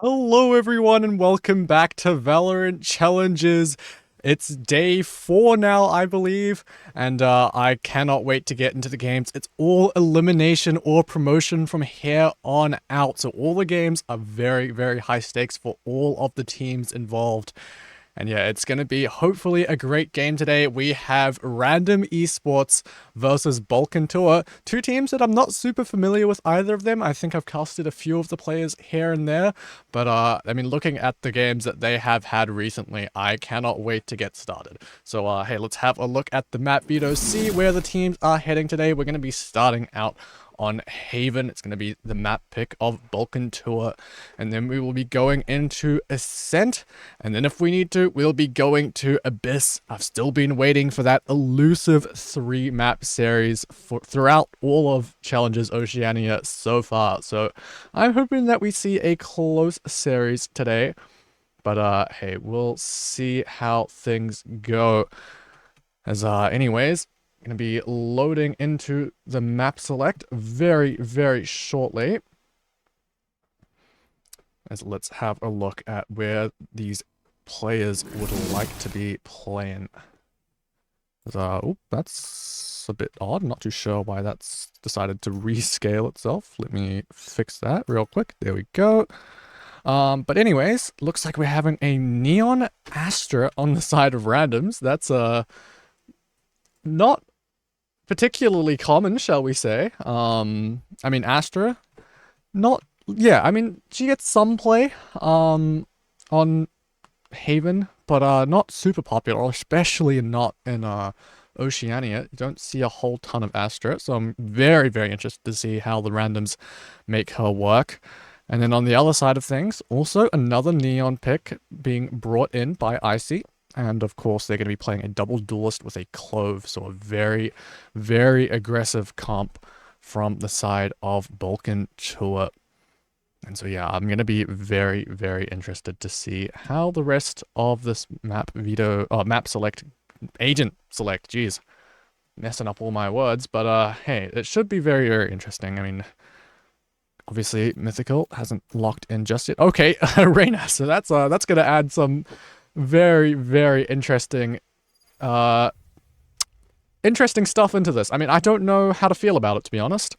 Hello everyone and welcome back to Valorant Challenges. It's day 4 now, I believe, and I cannot wait to get into the games. It's all elimination or promotion from here on out, so all the games are very, very high stakes for all of the teams involved. And yeah, it's going to be hopefully a great game today. We have Random Esports versus Balkan Tuah, two teams that I'm not super familiar with either of them. I think I've casted a few of the players here and there, but I mean, looking at the games that they have had recently, I cannot wait to get started. So hey, let's have a look at the map video, see where the teams are heading today. We're going to be starting out on Haven. It's going to be the map pick of Balkan Tuah, and then we will be going into Ascent, and then if we need to, we'll be going to Abyss. I've still been waiting for that elusive 3-map series throughout all of Challenges Oceania so far, so I'm hoping that we see a close series today, but hey, we'll see how things go. As anyways, going to be loading into the map select very, very shortly. Let's have a look at where these players would like to be playing. Oh, that's a bit odd. Not too sure why that's decided to rescale itself. Let me fix that real quick. There we go. But anyways, looks like we're having a Neon Astra on the side of randoms. That's not particularly common, shall we say. I mean, Astra, I mean, she gets some play, on Haven, but, not super popular, especially not in, Oceania. You don't see a whole ton of Astra, so I'm very, very interested to see how the randoms make her work. And then on the other side of things, also another Neon pick being brought in by Icy. And of course, they're going to be playing a double duelist with a Clove, so a very, very aggressive comp from the side of Balkan Tuah. And so yeah, I'm going to be very, very interested to see how the rest of this map select, agent select, geez, messing up all my words, but hey, it should be very, very interesting. I mean, Obviously, Mythical hasn't locked in just yet. Okay, Reyna. So that's going to add some very, very interesting stuff into this. I mean, I don't know how to feel about it, to be honest.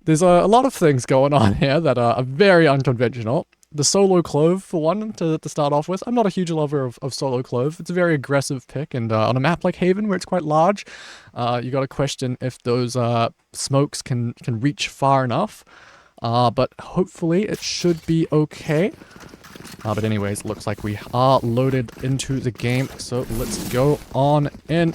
There's a lot of things going on here that are very unconventional. The solo Clove, for one, to start off with. I'm not a huge lover of solo Clove. It's a very aggressive pick, and on a map like Haven, where it's quite large, you got to question if those smokes can reach far enough. But hopefully it should be okay. But anyways, looks like we are loaded into the game, so let's go on in.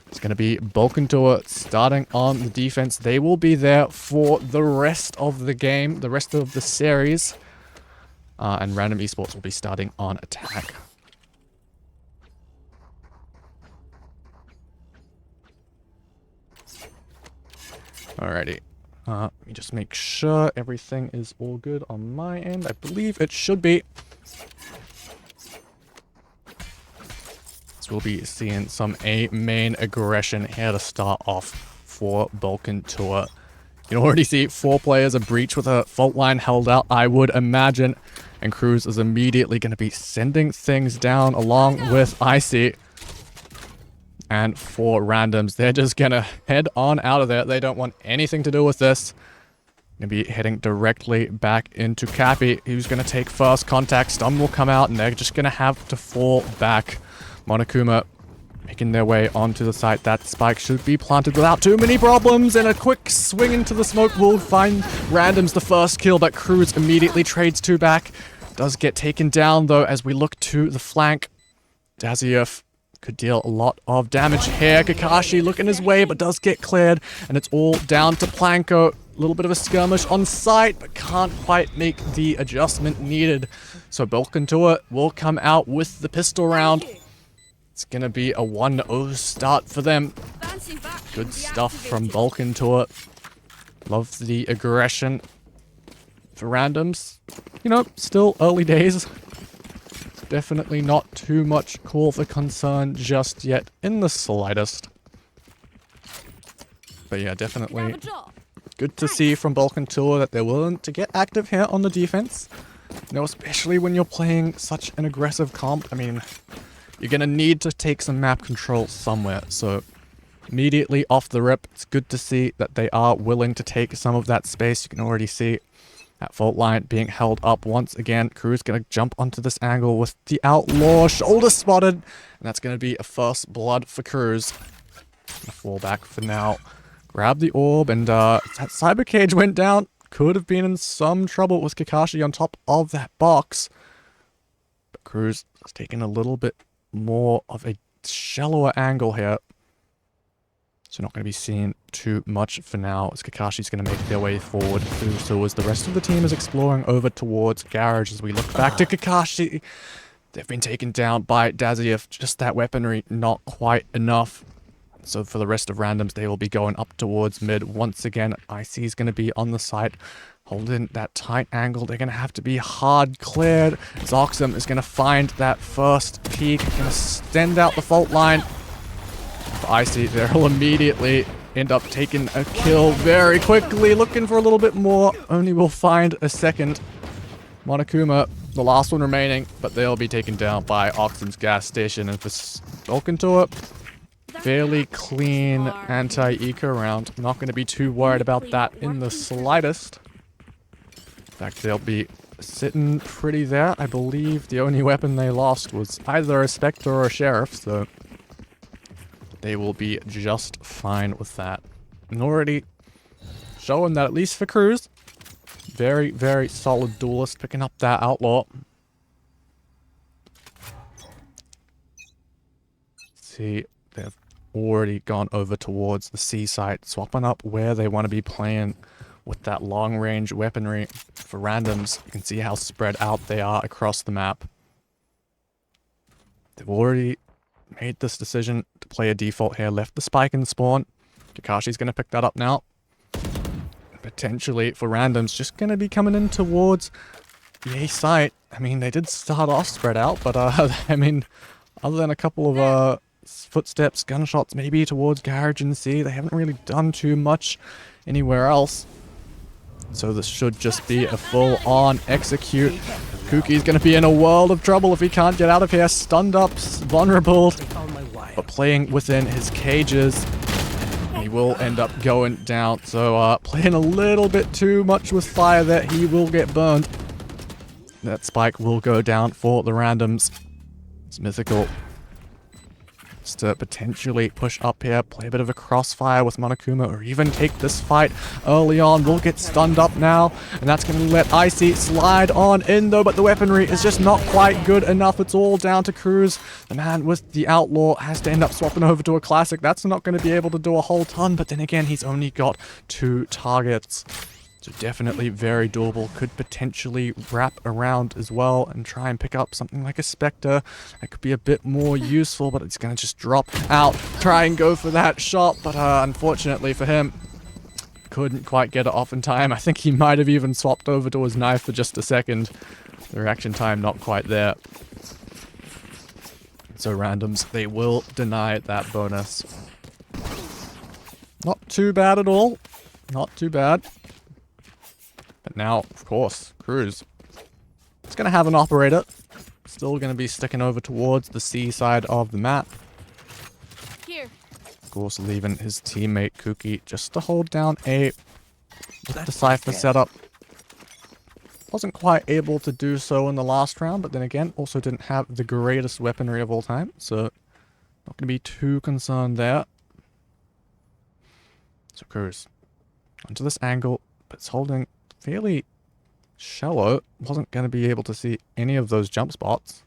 It's going to be Balkan Tuah starting on the defense. They will be there for the rest of the game, the rest of the series. And Random Esports will be starting on attack. Alrighty. Let me just make sure everything is all good on my end. I believe it should be. So we'll be seeing some main aggression here to start off for Balkan Tuah. You can already see 4 players are breached with a fault line held out, I would imagine. And Cruz is immediately going to be sending things down along with Icy. And for randoms, they're just going to head on out of there. They don't want anything to do with this. Going to be heading directly back into Cappy, who's going to take first contact. Stun will come out, and they're just going to have to fall back. Monokuma making their way onto the site. That spike should be planted without too many problems, and a quick swing into the smoke will find randoms the first kill, but Cruz immediately trades 2 back. Does get taken down, though, as we look to the flank. Daziev could deal a lot of damage here. Kakashi looking his way, but does get cleared, and it's all down to Planko. A little bit of a skirmish on site, but can't quite make the adjustment needed. So Balkan Tuah will come out with the pistol round. It's going to be a 1-0 start for them. Good stuff from Balkan Tuah. Love the aggression. For randoms, you know, still early days. Definitely not too much call for concern just yet in the slightest. But yeah, definitely good to see from Balkan Tuah that they're willing to get active here on the defense. You know, especially when you're playing such an aggressive comp. I mean, you're going to need to take some map control somewhere. So immediately off the rip, it's good to see that they are willing to take some of that space. You can already see that fault line being held up once again. Crew's going to jump onto this angle with the Outlaw. Shoulder spotted. And that's going to be a first blood for Cruz. Fall back for now. Grab the orb, and that cyber cage went down. Could have been in some trouble with Kakashi on top of that box. But Cruz is taking a little bit more of a shallower angle here. So not going to be seeing too much for now, as Kakashi's going to make their way forward through. So as the rest of the team is exploring over towards Garage, as we look back to Kakashi. They've been taken down by Daziev. Just that weaponry, not quite enough. So for the rest of randoms, they will be going up towards mid. Once again, IC is going to be on the site, holding that tight angle. They're going to have to be hard cleared. Zoxum is going to find that first peak. Going to extend out the fault line. I see they'll immediately end up taking a kill very quickly, looking for a little bit more. Only will find a second. Monokuma, the last one remaining, but they'll be taken down by Oxen's gas station. And for Balkan Tuah, fairly clean anti-eco round. Not going to be too worried about that in the slightest. In fact, they'll be sitting pretty there. I believe the only weapon they lost was either a Spectre or a Sheriff, so they will be just fine with that. And already showing that, at least for Cruz, very, very solid duelist, picking up that Outlaw. See, they've already gone over towards the C site, swapping up where they want to be playing with that long-range weaponry. For randoms, you can see how spread out they are across the map. They've already made this decision to play a default here, left the spike in spawn. Kakashi's going to pick that up now. Potentially for randoms, just going to be coming in towards the A site. I mean, they did start off spread out, but I mean, other than a couple of footsteps, gunshots maybe towards Garage and C, they haven't really done too much anywhere else. So this should just be a full-on execute. Kuki's going to be in a world of trouble if he can't get out of here. Stunned up, vulnerable, but playing within his cages. He will end up going down. So playing a little bit too much with fire there. He will get burned. That spike will go down for the randoms. It's Mythical. Just to potentially push up here, play a bit of a crossfire with Monokuma, or even take this fight early on. We'll get stunned up now, and that's going to let Icy slide on in though, but the weaponry is just not quite good enough. It's all down to Cruz. The man with the Outlaw has to end up swapping over to a Classic. That's not going to be able to do a whole ton, but then again, he's only got 2 targets. So definitely very doable. Could potentially wrap around as well and try and pick up something like a Spectre. That could be a bit more useful, but it's going to just drop out. Try and go for that shot, but unfortunately for him, couldn't quite get it off in time. I think he might have even swapped over to his knife for just a second. The reaction time not quite there. So randoms, they will deny that bonus. Not too bad at all. Not too bad. But now, of course, Cruz. It's going to have an operator. Still going to be sticking over towards the C side of the map. Here. Of course, leaving his teammate Kuki just to hold down A with the Cypher setup. Wasn't quite able to do so in the last round, but then again, also didn't have the greatest weaponry of all time. So, not going to be too concerned there. So Cruz, onto this angle, but it's holding fairly shallow. Wasn't going to be able to see any of those jump spots.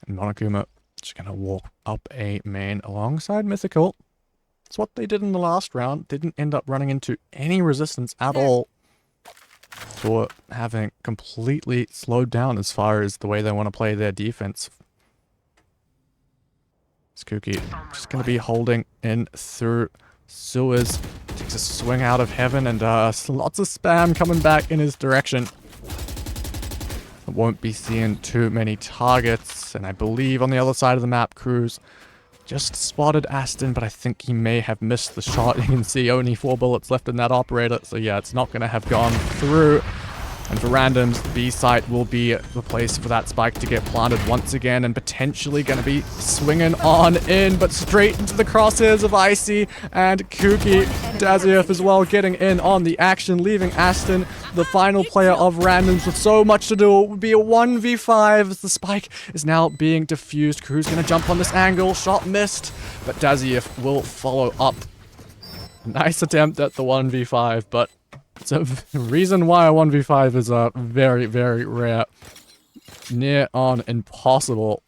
And Monokuma just going to walk up A main alongside Mythical. It's what they did in the last round. Didn't end up running into any resistance at all. For having completely slowed down as far as the way they want to play their defense. Kuki just going to be holding in through sewers. Takes a swing out of heaven and lots of spam coming back in his direction. Won't be seeing too many targets. And I believe on the other side of the map, Cruz just spotted Aston, but I think he may have missed the shot. You can see only 4 bullets left in that operator. So yeah, it's not going to have gone through. And for randoms, the B site will be the place for that spike to get planted once again, and potentially going to be swinging on in, but straight into the crosshairs of Icy and Kuki. Daziev as well getting in on the action, leaving Aston, the final player of randoms, with so much to do. It would be a 1v5 as the spike is now being diffused. Cruz going to jump on this angle, shot missed, but Daziev will follow up. Nice attempt at the 1v5, but it's a reason why a 1v5 is very, very rare. Near on impossible,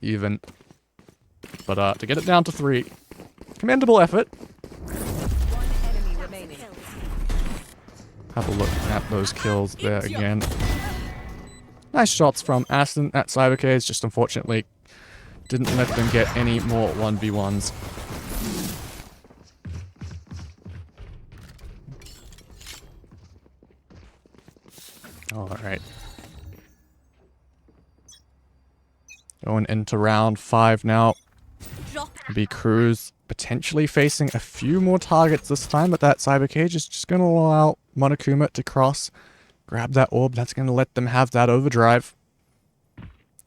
even. But to get it down to 3, commendable effort. Have a look at those kills there again. Nice shots from Aston at Cybercase, just unfortunately didn't let them get any more 1v1s. Alright. Going into round 5 now. Be Cruz potentially facing a few more targets this time, but that Cyber Cage is just going to allow Monokuma to cross, grab that orb. That's going to let them have that overdrive.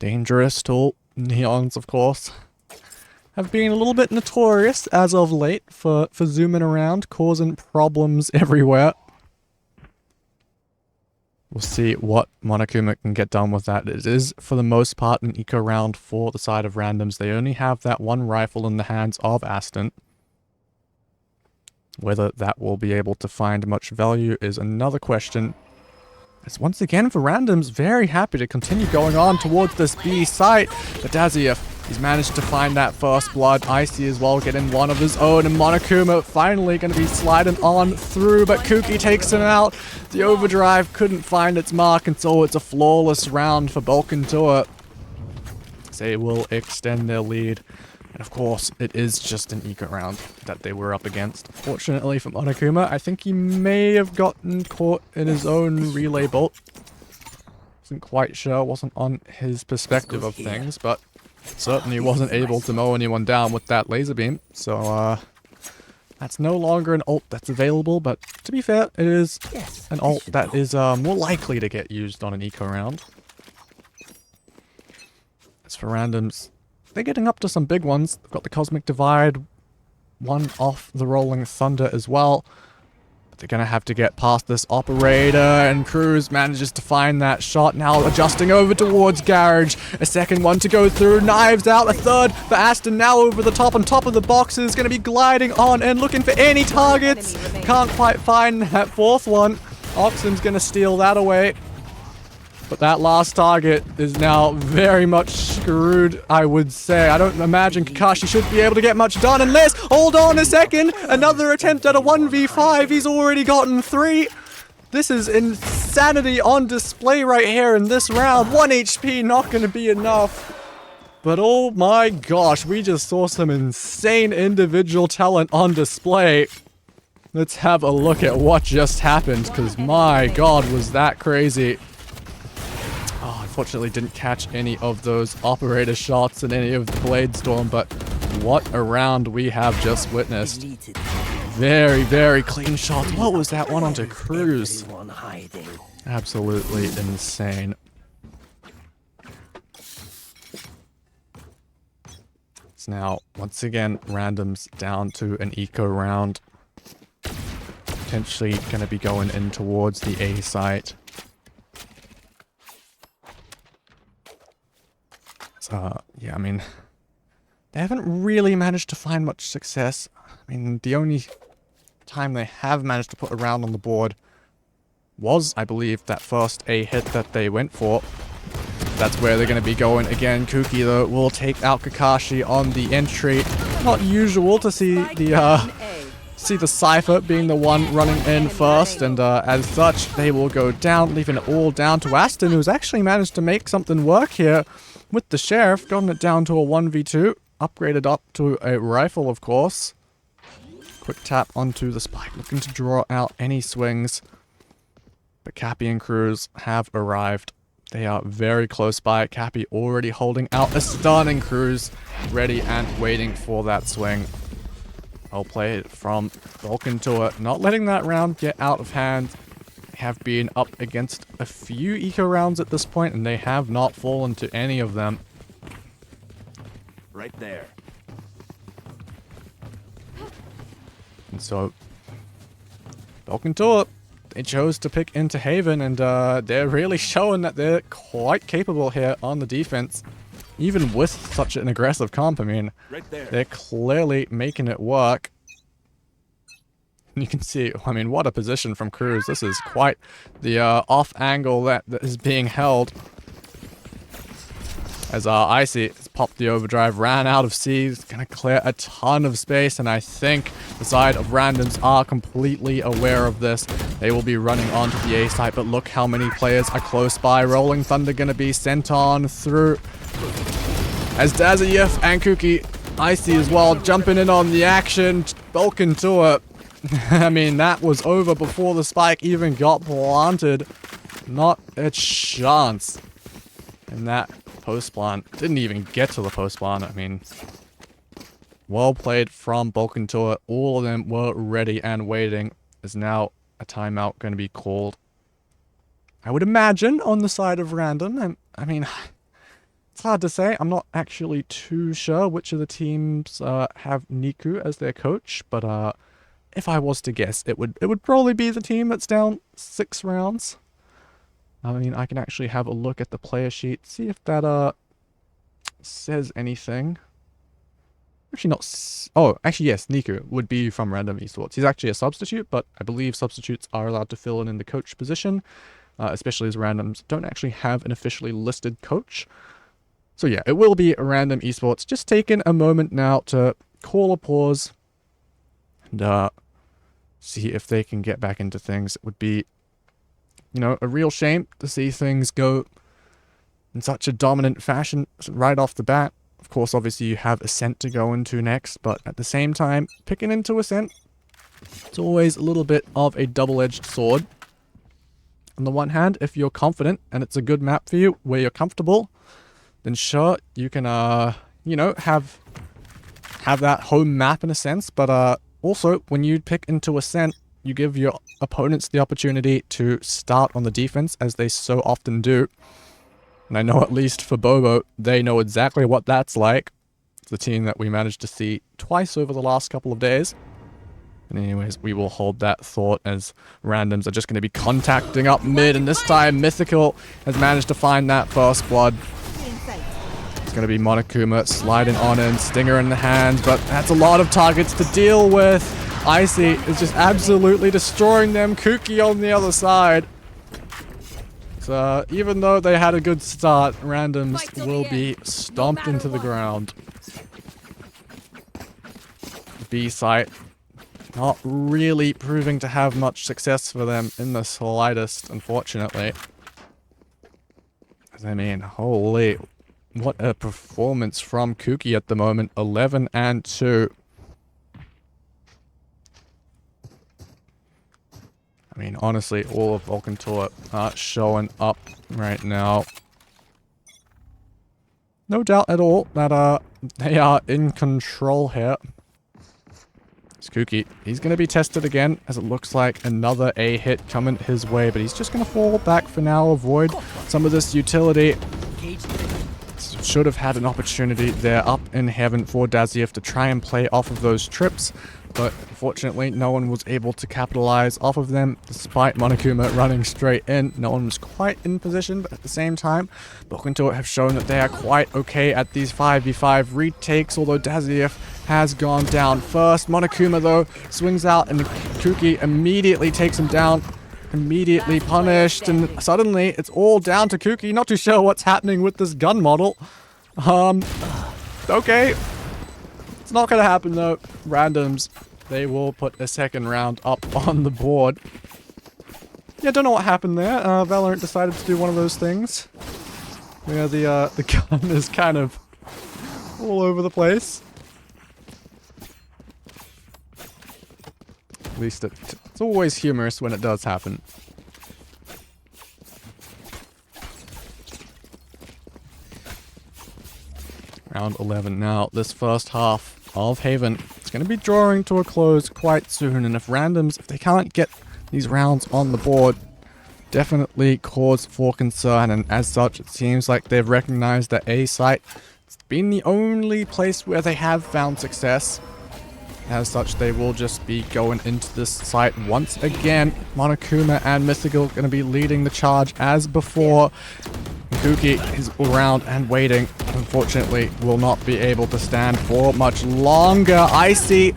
Dangerous tool. Neons, of course, have been a little bit notorious as of late for zooming around, causing problems everywhere. We'll see what Monokuma can get done with that. It is, for the most part, an eco round for the side of randoms. They only have that one rifle in the hands of Aston. Whether that will be able to find much value is another question. As once again, for randoms, very happy to continue going on towards this B site. But Daziev, he's managed to find that first blood. Icy as well, getting one of his own. And Monokuma finally going to be sliding on through, but Kuki takes him out. The overdrive couldn't find its mark, and so it's a flawless round for Balkan Tuah. They will extend their lead. And of course, it is just an eco round that they were up against. Fortunately for Monokuma, I think he may have gotten caught in his own relay bolt. Wasn't quite sure, wasn't on his perspective of things, but certainly wasn't able to mow anyone down with that laser beam. So, That's no longer an ult that's available, but to be fair, it is an ult that is more likely to get used on an eco round. As for randoms, they're getting up to some big ones. They've got the Cosmic Divide, one off the Rolling Thunder as well. But they're going to have to get past this Operator, and Cruz manages to find that shot. Now adjusting over towards Garage. A second one to go through. Knives out. A third for Aston. Now over the top, on top of the boxes. Going to be gliding on and looking for any targets. Can't quite find that fourth one. Oxen's going to steal that away. But that last target is now very much screwed, I would say. I don't imagine Kakashi should be able to get much done unless... Hold on a second! Another attempt at a 1v5. He's already gotten 3. This is insanity on display right here in this round. 1 HP not going to be enough. But oh my gosh, we just saw some insane individual talent on display. Let's have a look at what just happened, because my god, was that crazy. Oh, unfortunately didn't catch any of those Operator shots in any of the Blade Storm, but what a round we have just witnessed. Very, very clean shots. What was that one onto Cruz? Absolutely insane. It's now, once again, randoms down to an eco round. Potentially going to be going in towards the A site. Yeah, I mean, they haven't really managed to find much success. I mean, the only time they have managed to put a round on the board was, I believe, that first A hit that they went for. That's where they're going to be going again. Kuki, though, will take out Kakashi on the entry. Not usual to see the Cypher being the one running in first, and as such, they will go down, leaving it all down to Aston, who's actually managed to make something work here with the Sheriff, gotten it down to a 1v2, upgraded up to a rifle, of course. Quick tap onto the Spike, looking to draw out any swings. But Cappy and Cruz have arrived. They are very close by. Cappy already holding out a stun, and Cruz ready and waiting for that swing. Well played from Balkan Tuah, not letting that round get out of hand. They have been up against a few eco rounds at this point, and they have not fallen to any of them. Right there. And so, Balkan Tuah, they chose to pick into Haven, and they're really showing that they're quite capable here on the defense. Even with such an aggressive comp, I mean, Right there. they're clearly making it work. You can see, I mean, what a position from Cruz. This is quite the off angle that is being held. As Icy has popped the overdrive, ran out of C, it's going to clear a ton of space, and I think the side of randoms are completely aware of this. They will be running onto the A site, but look how many players are close by. Rolling Thunder going to be sent on through. As Dazayef and Kuki, Icy as well, jumping in on the action. Balkan Tuah. I mean, that was over before the spike even got planted. Not a chance. And that post plant didn't even get to the post plant. I mean, well played from Balkan Tuah. All of them were ready and waiting. Is now a timeout going to be called? I would imagine on the side of random. I mean, it's hard to say. I'm not actually too sure which of the teams have Niku as their coach, but if I was to guess, it would probably be the team that's down 6 rounds. I mean, I can actually have a look at the player sheet, see if that says anything. Actually not. Oh, actually yes, Niku would be from Random Esports. He's actually a substitute, but I believe substitutes are allowed to fill in the coach position, especially as randoms don't actually have an officially listed coach. So yeah, it will be Random Esports. Just taking a moment now to call a pause and see if they can get back into things. It would be, you know, a real shame to see things go in such a dominant fashion right off the bat. Of course, obviously you have Ascent to go into next, but at the same time, picking into Ascent, it's always a little bit of a double-edged sword. On the one hand, if you're confident and it's a good map for you, where you're comfortable, then sure, you can, you know, have that home map in a sense, but Also, when you pick into Ascent, you give your opponents the opportunity to start on the defense, as they so often do. And I know at least for Bobo, they know exactly what that's like. It's a team that we managed to see twice over the last couple of days. But anyways, we will hold that thought as randoms are just going to be contacting up mid, and this time Mythical has managed to find that first blood. It's going to be Monokuma sliding on in, Stinger in the hands, but that's a lot of targets to deal with. Icy is just absolutely destroying them. Kuki on the other side. So even though they had a good start, randoms will be stomped into the ground. B site not really proving to have much success for them in the slightest, unfortunately. I mean, holy, what a performance from Kuki at the moment. 11 and 2. I mean, honestly, all of Balkan Tuah are showing up right now. No doubt at all that they are in control here. Kuki, he's going to be tested again, as it looks like another A hit coming his way, but he's just going to fall back for now, avoid some of this utility. Should have had an opportunity there up in heaven for Daziev to try and play off of those trips, but unfortunately no one was able to capitalize off of them, despite Monokuma running straight in. No one was quite in position, but at the same time, Balkan Tuah have shown that they are quite okay at these 5v5 retakes, although Daziev has gone down first. Monokuma, though, swings out, and Kuki immediately takes him down. Immediately punished, and suddenly it's all down to Kuki. Not too sure what's happening with this gun model. Okay. It's not gonna happen, though. Randoms, they will put a second round up on the board. Yeah, don't know what happened there. Valorant decided to do one of those things where the gun is kind of all over the place. At least it's always humorous when it does happen. Round 11 now. This first half of Haven is going to be drawing to a close quite soon. And if randoms, if they can't get these rounds on the board, definitely cause for concern. And as such, it seems like they've recognized that A site has been the only place where they have found success. As such, they will just be going into this site once again. Monokuma and Mythical going to be leading the charge as before. Kuki is around and waiting. Unfortunately, will not be able to stand for much longer. Icy,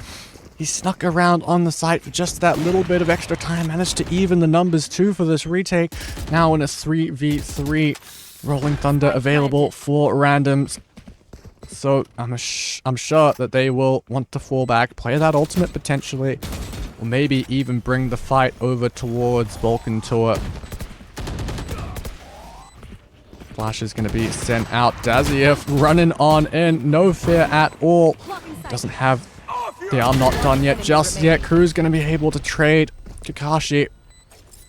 he snuck around on the site for just that little bit of extra time. Managed to even the numbers too for this retake. Now in a 3v3. Rolling Thunder available for randoms. So I'm sure that they will want to fall back, play that ultimate potentially, or maybe even bring the fight over towards Balkan Tuah. Flash is going to be sent out. Daziev running on in, no fear at all. Doesn't have, they are not done yet, just yet. Crew's going to be able to trade Kakashi.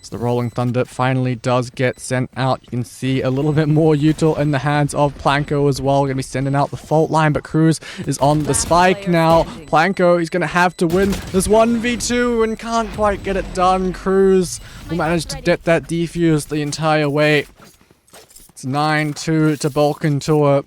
So the Rolling Thunder finally does get sent out. You can see a little bit more util in the hands of Planko as well. Going to be sending out the fault line, but Cruz is on the spike now. Planko, he's going to have to win this 1v2 and can't quite get it done. Cruz will manage to get that defuse the entire way. It's 9-2 to Balkan Tuah.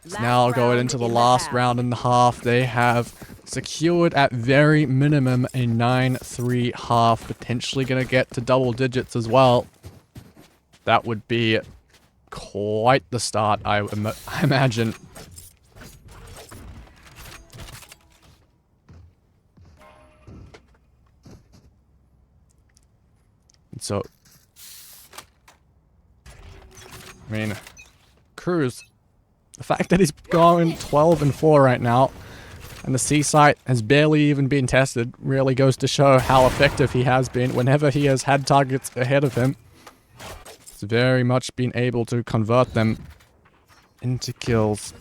It's now going into the last round and a half. They have secured at very minimum a 9-3 half, potentially going to get to double digits as well. That would be quite the start, I imagine. And so, I mean, Cruz, the fact that he's going 12-4 right now, and the C site has barely even been tested, really goes to show how effective he has been whenever he has had targets ahead of him. He's very much been able to convert them into kills.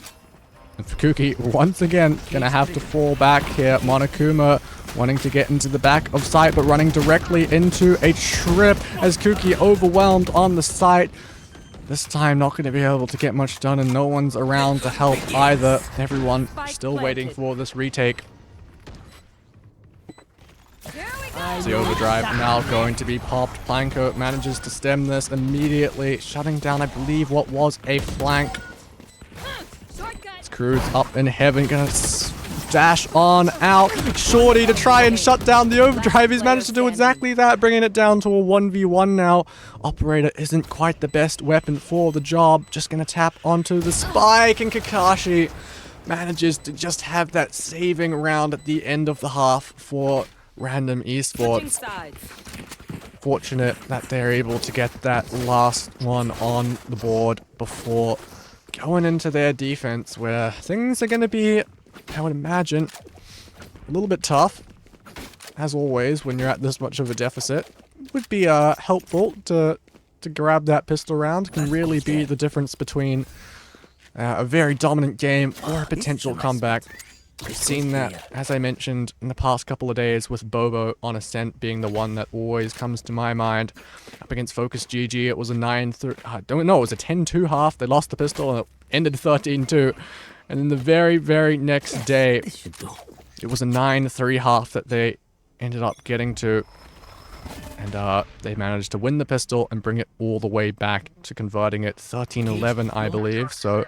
And Fukuki, once again, gonna have to fall back here. Monokuma wanting to get into the back of site, but running directly into a trip as Kuki overwhelmed on the site. This time not going to be able to get much done, and no one's around to help either. Everyone still waiting for this retake. The overdrive now going to be popped. Planko manages to stem this immediately, shutting down, I believe, what was a flank. Screw's up in heaven, gonna dash on out. Shorty to try and shut down the overdrive. He's managed to do exactly that, bringing it down to a 1v1 now. Operator isn't quite the best weapon for the job. Just gonna tap onto the spike, and Kakashi manages to just have that saving round at the end of the half for Random Esports. Fortunate that they're able to get that last one on the board before going into their defense, where things are going to be, I would imagine, a little bit tough. As always, when you're at this much of a deficit, it would be helpful to grab that pistol round. Can really be the difference between a very dominant game or a potential comeback. We've seen that, as I mentioned, in the past couple of days with Bobo on Ascent being the one that always comes to my mind. Up against Focus GG, it was a 9-3... I don't know, it was a 10-2 half. They lost the pistol and it ended 13-2. And then the very, very next day, it was a 9-3 half that they ended up getting to. And they managed to win the pistol and bring it all the way back to converting it 13-11, I believe. So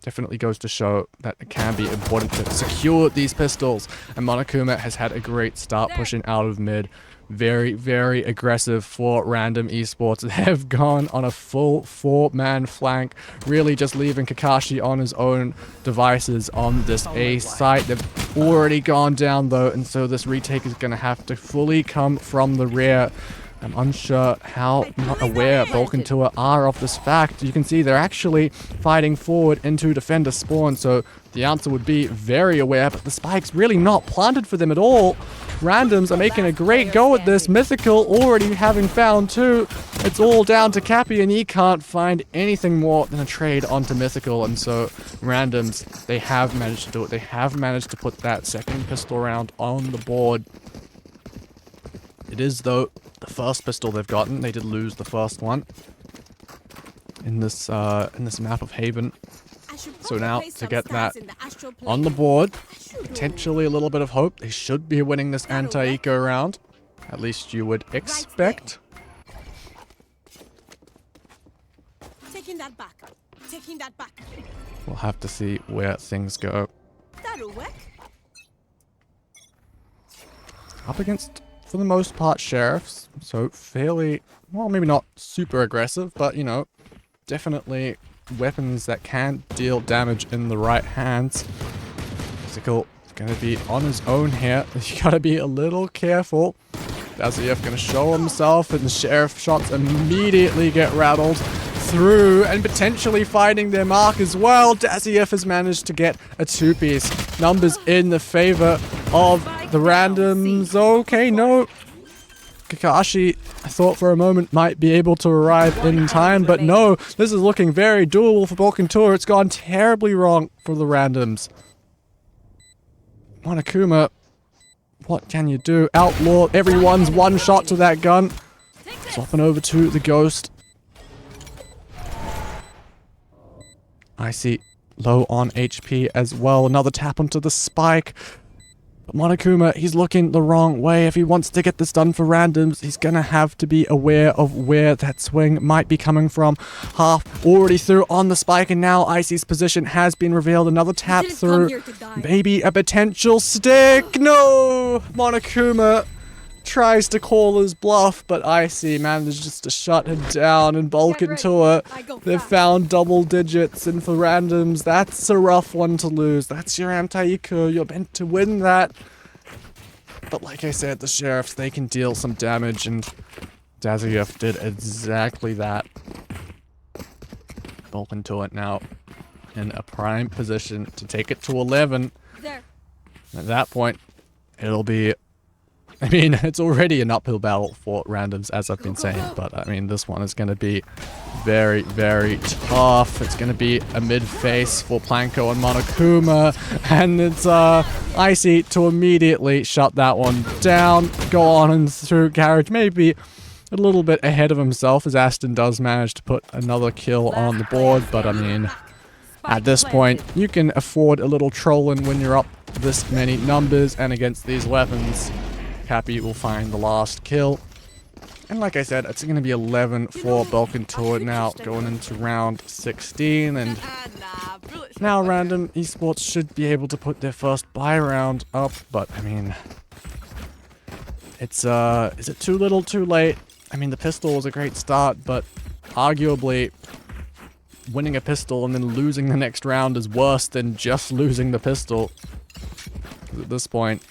definitely goes to show that it can be important to secure these pistols. And Monokuma has had a great start pushing out of mid. Very, very aggressive for Random Esports. They have gone on a full 4-man flank, really just leaving Kakashi on his own devices on this A site. They've already gone down though, and so this retake is going to have to fully come from the rear. I'm unsure how not aware Balkan Tuah are of this fact. You can see they're actually fighting forward into defender spawn, so the answer would be very aware, but the spike's really not planted for them at all. Randoms are making a great go at this. Mythical already having found 2. It's all down to Cappy, and he can't find anything more than a trade onto Mythical, and so Randoms, they have managed to do it. They have managed to put that second pistol round on the board. It is, though, the first pistol they've gotten. They did lose the first one in this map of Haven. So now to get that on the board, potentially a little bit of hope. They should be winning this anti-eco round. At least you would expect. Taking that back. Taking that back. We'll have to see where things go. That'll work. Up against, for the most part, sheriffs. So fairly, well, maybe not super aggressive, but, you know, definitely weapons that can deal damage in the right hands. Physical is going to be on his own here. You got to be a little careful. Daziev going to show himself, and the sheriff shots immediately get rattled through and potentially finding their mark as well. Daziev has managed to get a 2-piece. Numbers in the favor of the randoms. Okay, no. Kakashi, I thought for a moment, might be able to arrive in time, but no, this is looking very doable for Balkan Tuah. It's gone terribly wrong for the randoms. Monokuma, what can you do? Outlaw everyone's one shot to that gun. Swapping over to the Ghost. I see low on HP as well. Another tap onto the spike. But Monokuma, he's looking the wrong way. If he wants to get this done for randoms, he's going to have to be aware of where that swing might be coming from. Half already through on the spike, and now Icy's position has been revealed. Another tap through. Maybe a potential stick. No! Monokuma tries to call his bluff, but Icy manages to shut him down. And Balkan Tuah, they've found double digits, and for randoms, that's a rough one to lose. That's your anti-eco. You're meant to win that. But like I said, the sheriffs, they can deal some damage, and Daziev did exactly that. Balkan Tuah now in a prime position to take it to 11. At that point, it'll be, I mean, it's already an uphill battle for randoms, as I've been saying, but I mean, this one is going to be very, very tough. It's going to be a mid-face for Planko and Monokuma, and it's Icy to immediately shut that one down, go on and through Garage, maybe a little bit ahead of himself, as Aston does manage to put another kill on the board, but I mean, at this point, you can afford a little trolling when you're up this many numbers and against these weapons. Cappy will find the last kill. And like I said, it's going to be 11 for Balkan Tuah now, going into round 16. And now Random Esports should be able to put their first buy round up. But, I mean, it's, is it too little, too late? I mean, the pistol was a great start, but arguably winning a pistol and then losing the next round is worse than just losing the pistol. At this point,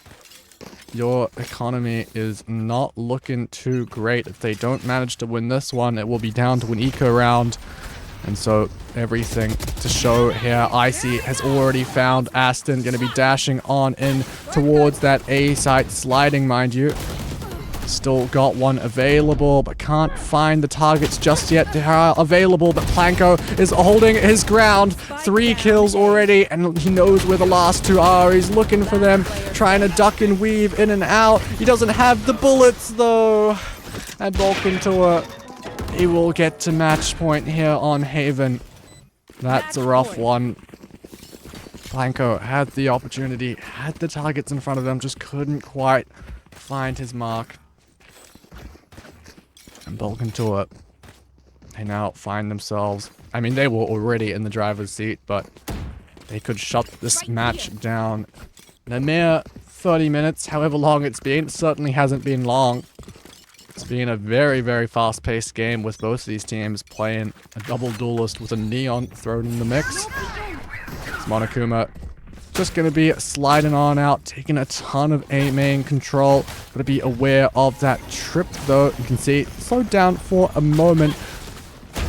your economy is not looking too great. If they don't manage to win this one, it will be down to an eco round. And so everything to show here. Icy has already found Ascent, going to be dashing on in towards that A site, sliding, mind you. Still got one available, but can't find the targets just yet. They are available, but Planko is holding his ground. 3 kills already, and he knows where the last 2 are. He's looking for them, trying to duck and weave in and out. He doesn't have the bullets, though. And Balkan Tuah, he will get to match point here on Haven. That's a rough one. Planko had the opportunity, had the targets in front of him, just couldn't quite find his mark. And Balkan Tuah, they now find themselves, I mean, they were already in the driver's seat, but they could shut this match down in a mere 30 minutes, however long it's been. It certainly hasn't been long. It's been a very, very fast-paced game with both of these teams playing a double duelist with a Neon thrown in the mix. It's Monokuma just going to be sliding on out, taking a ton of A main control. Got to be aware of that trip, though. You can see it slowed down for a moment.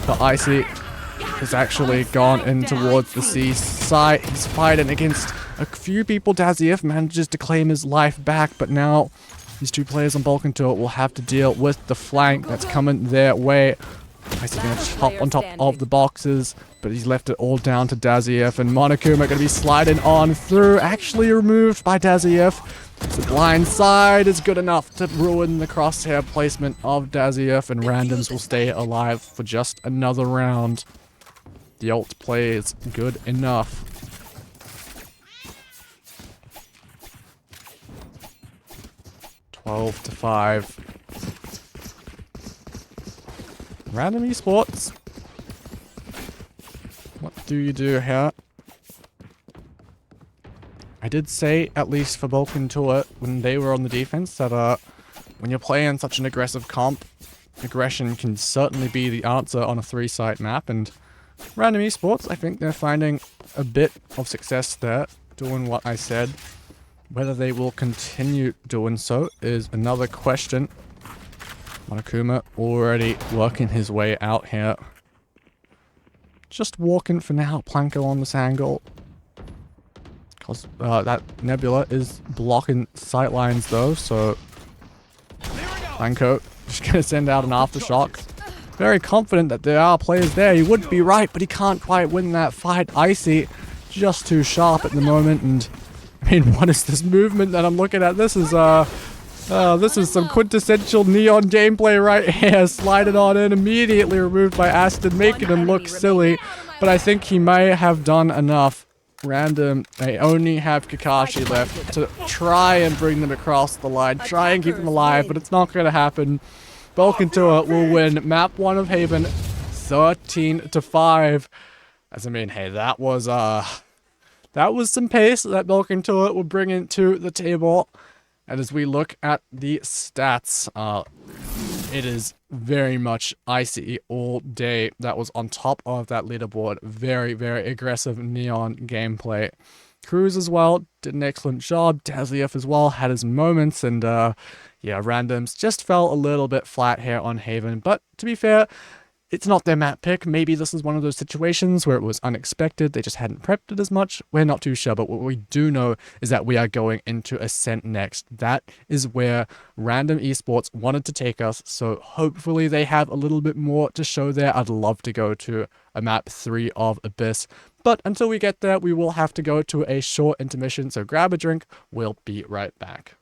But Icy has actually gone in towards the C site. He's fighting against a few people. Daziev manages to claim his life back, but now these 2 players on Balkan Tuah will have to deal with the flank that's coming their way. Icy's going to hop on top of the boxes, but he's left it all down to Daziev, and Monokuma going to be sliding on through, actually removed by Daziev. The blind side is good enough to ruin the crosshair placement of Daziev, and Randoms will stay alive for just another round. The ult play is good enough. Twelve to 5. Random Esports. What do you do here? I did say, at least for Balkan Tuah, when they were on the defense, that when you're playing such an aggressive comp, aggression can certainly be the answer on a 3-site map, and Random Esports, I think they're finding a bit of success there, doing what I said. Whether they will continue doing so is another question. Monokuma already working his way out here. Just walking for now. Planko on this angle. Because that Nebula is blocking sightlines though, so Planko just going to send out an aftershock. Very confident that there are players there. He would be right, but he can't quite win that fight. Icy just too sharp at the moment, and I mean, what is this movement that I'm looking at? This is some quintessential Neon gameplay right here. Sliding on in, immediately removed by Aston, making him look silly. But I think he may have done enough. Random, they only have Kakashi left to try and bring them across the line. Try and keep them alive, but it's not going to happen. Balkan Tuah will win map 1 of Haven 13 to 5. As I mean, hey, that was some pace that Balkan Tuah will bring into the table. And as we look at the stats, it is very much Icy all day. That was on top of that leaderboard. Very, very aggressive Neon gameplay. Cruz as well did an excellent job. Daziev as well had his moments. And yeah, Randoms just fell a little bit flat here on Haven. But to be fair, it's not their map pick. Maybe this is one of those situations where it was unexpected. They just hadn't prepped it as much. We're not too sure, but what we do know is that we are going into Ascent next. That is where Random Esports wanted to take us, so hopefully they have a little bit more to show there. I'd love to go to a map 3 of Abyss, but until we get there, we will have to go to a short intermission, so grab a drink. We'll be right back.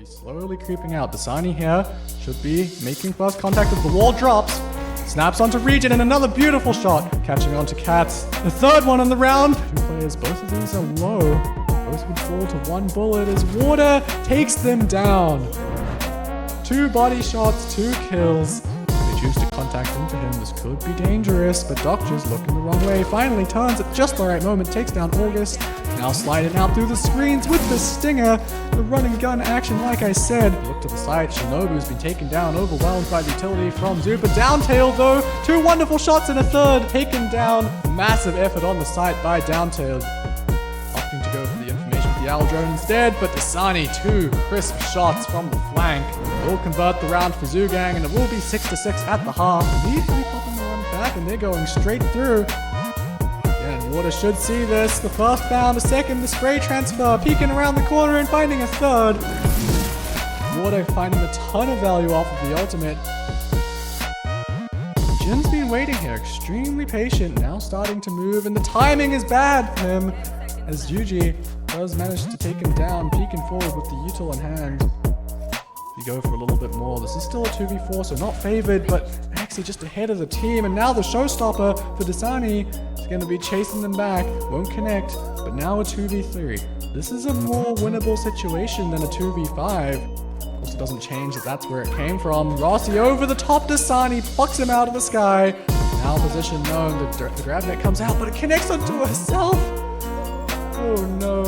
Slowly creeping out. Dasani here should be making first contact as the wall drops. Snaps onto Regen and another beautiful shot. Catching onto Cats. The third one on the round. 2 players, both of these are low. Both with fall to one bullet as Water takes them down. 2 body shots, 2 kills. They choose to contact into him. This could be dangerous, but Doctor's looking the wrong way. Finally turns at just the right moment, takes down August. Now sliding out through the screens with the stinger. The run and gun action, like I said. Look to the side, Shinobu's been taken down, overwhelmed by the utility from Zupa. Downtail though, 2 wonderful shots and a third. Taken down, massive effort on the side by Downtail. Opting to go for the information with the Owl Drone instead, but Dasani, 2 crisp shots from the flank. Will convert the round for Zoogang, and it will be 6-6 at the half. Immediately popping the run back, and they're going straight through. Yeah, and Water should see this. The first found, a second, the spray transfer, peeking around the corner and finding a third. Water finding a ton of value off of the ultimate. Jin's been waiting here, extremely patient, now starting to move, and the timing is bad for him, as Yuji does manage to take him down, peeking forward with the util in hand. You go for a little bit more. This is still a 2v4, so not favored, but actually just ahead of the team. And now the showstopper for Dasani is going to be chasing them back. Won't connect, but now a 2v3. This is a more winnable situation than a 2v5. Of course, it doesn't change that that's where it came from. Rossi over the top, Dasani plucks him out of the sky. Now position known. The grab net comes out, but it connects onto herself. Oh no.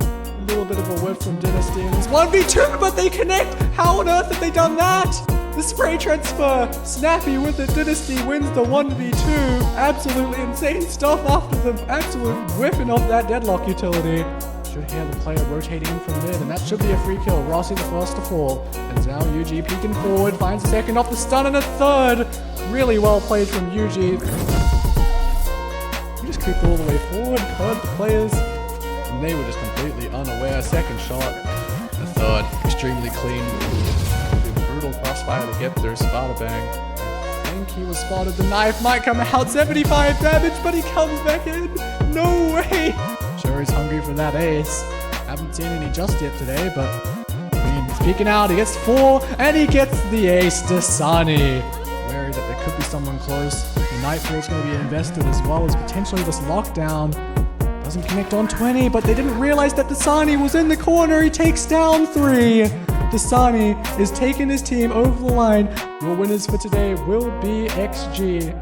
A little bit of a whiff from Dynasty, and it's 1v2, but they connect! How on earth have they done that? The spray transfer, Snappy with it, Dynasty wins the 1v2. Absolutely insane stuff after the absolute whiffing of that deadlock utility. Should hear the player rotating in from mid, and that should be a free kill. Rossi the first to fall, and now Yuji peeking forward, finds a second off the stun and a third. Really well played from Yuji. He just creeped all the way forward, heard the players, and they were just completely unaware. Second shot, the third, extremely clean. Brutal crossfire to get there. Spada bang. I think he was spotted. The knife might come out. 75 damage, but he comes back in. No way. Sure, he's hungry for that ace. Haven't seen any just yet today, but I mean, he's peeking out. He gets 4, and he gets the ace. Dasani. Wary that there could be someone close. The Nightfall's going to be invested, as well as potentially this lockdown. Doesn't connect on 20, but they didn't realize that Dasani was in the corner. He takes down 3. Dasani is taking his team over the line. Your winners for today will be XG.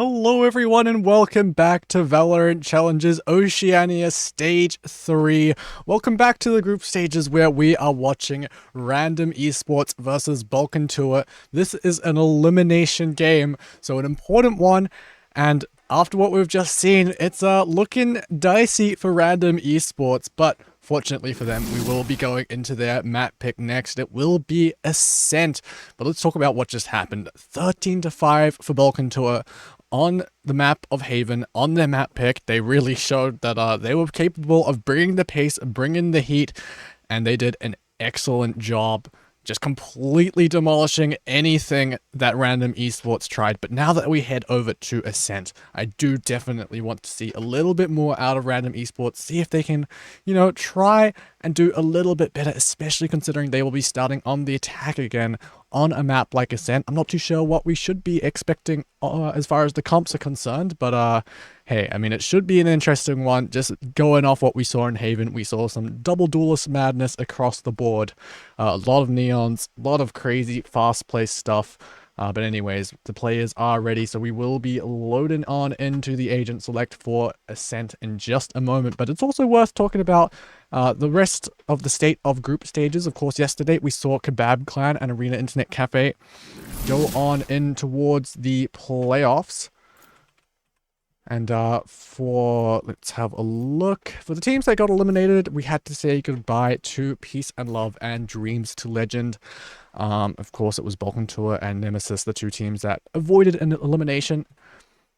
Hello everyone and welcome back to Valorant Challenges Oceania Stage 3. Welcome back to the group stages where we are watching random esports versus Balkan Tuah. This is an elimination game, so an important one, and after what we've just seen, it's looking dicey for random esports, but fortunately for them, we will be going into their map pick next. It will be Ascent, but let's talk about what just happened. 13-5 for Balkan Tuah on the map of Haven, on their map pick. They really showed that they were capable of bringing the pace, bringing the heat, and they did an excellent job just completely demolishing anything that random esports tried. But now that we head over to Ascent, I do definitely want to see a little bit more out of random esports, see if they can, try and do a little bit better, especially considering they will be starting on the attack again on a map like Ascent. I'm not too sure what we should be expecting as far as the comps are concerned, but hey, I mean, it should be an interesting one. Just going off what we saw in Haven, we saw some double duelist madness across the board. A lot of neons, a lot of crazy fast-paced stuff. But anyways, the players are ready, so we will be loading on into the agent select for Ascent in just a moment. But it's also worth talking about the rest of the state of group stages. Of course, yesterday we saw Kebab Clan and Arena Internet Cafe go on in towards the playoffs. And let's have a look. For the teams that got eliminated, we had to say goodbye to Peace and Love and Dreams to Legend. Of course, it was Balkan Tuah and Nemesis, the two teams that avoided an elimination.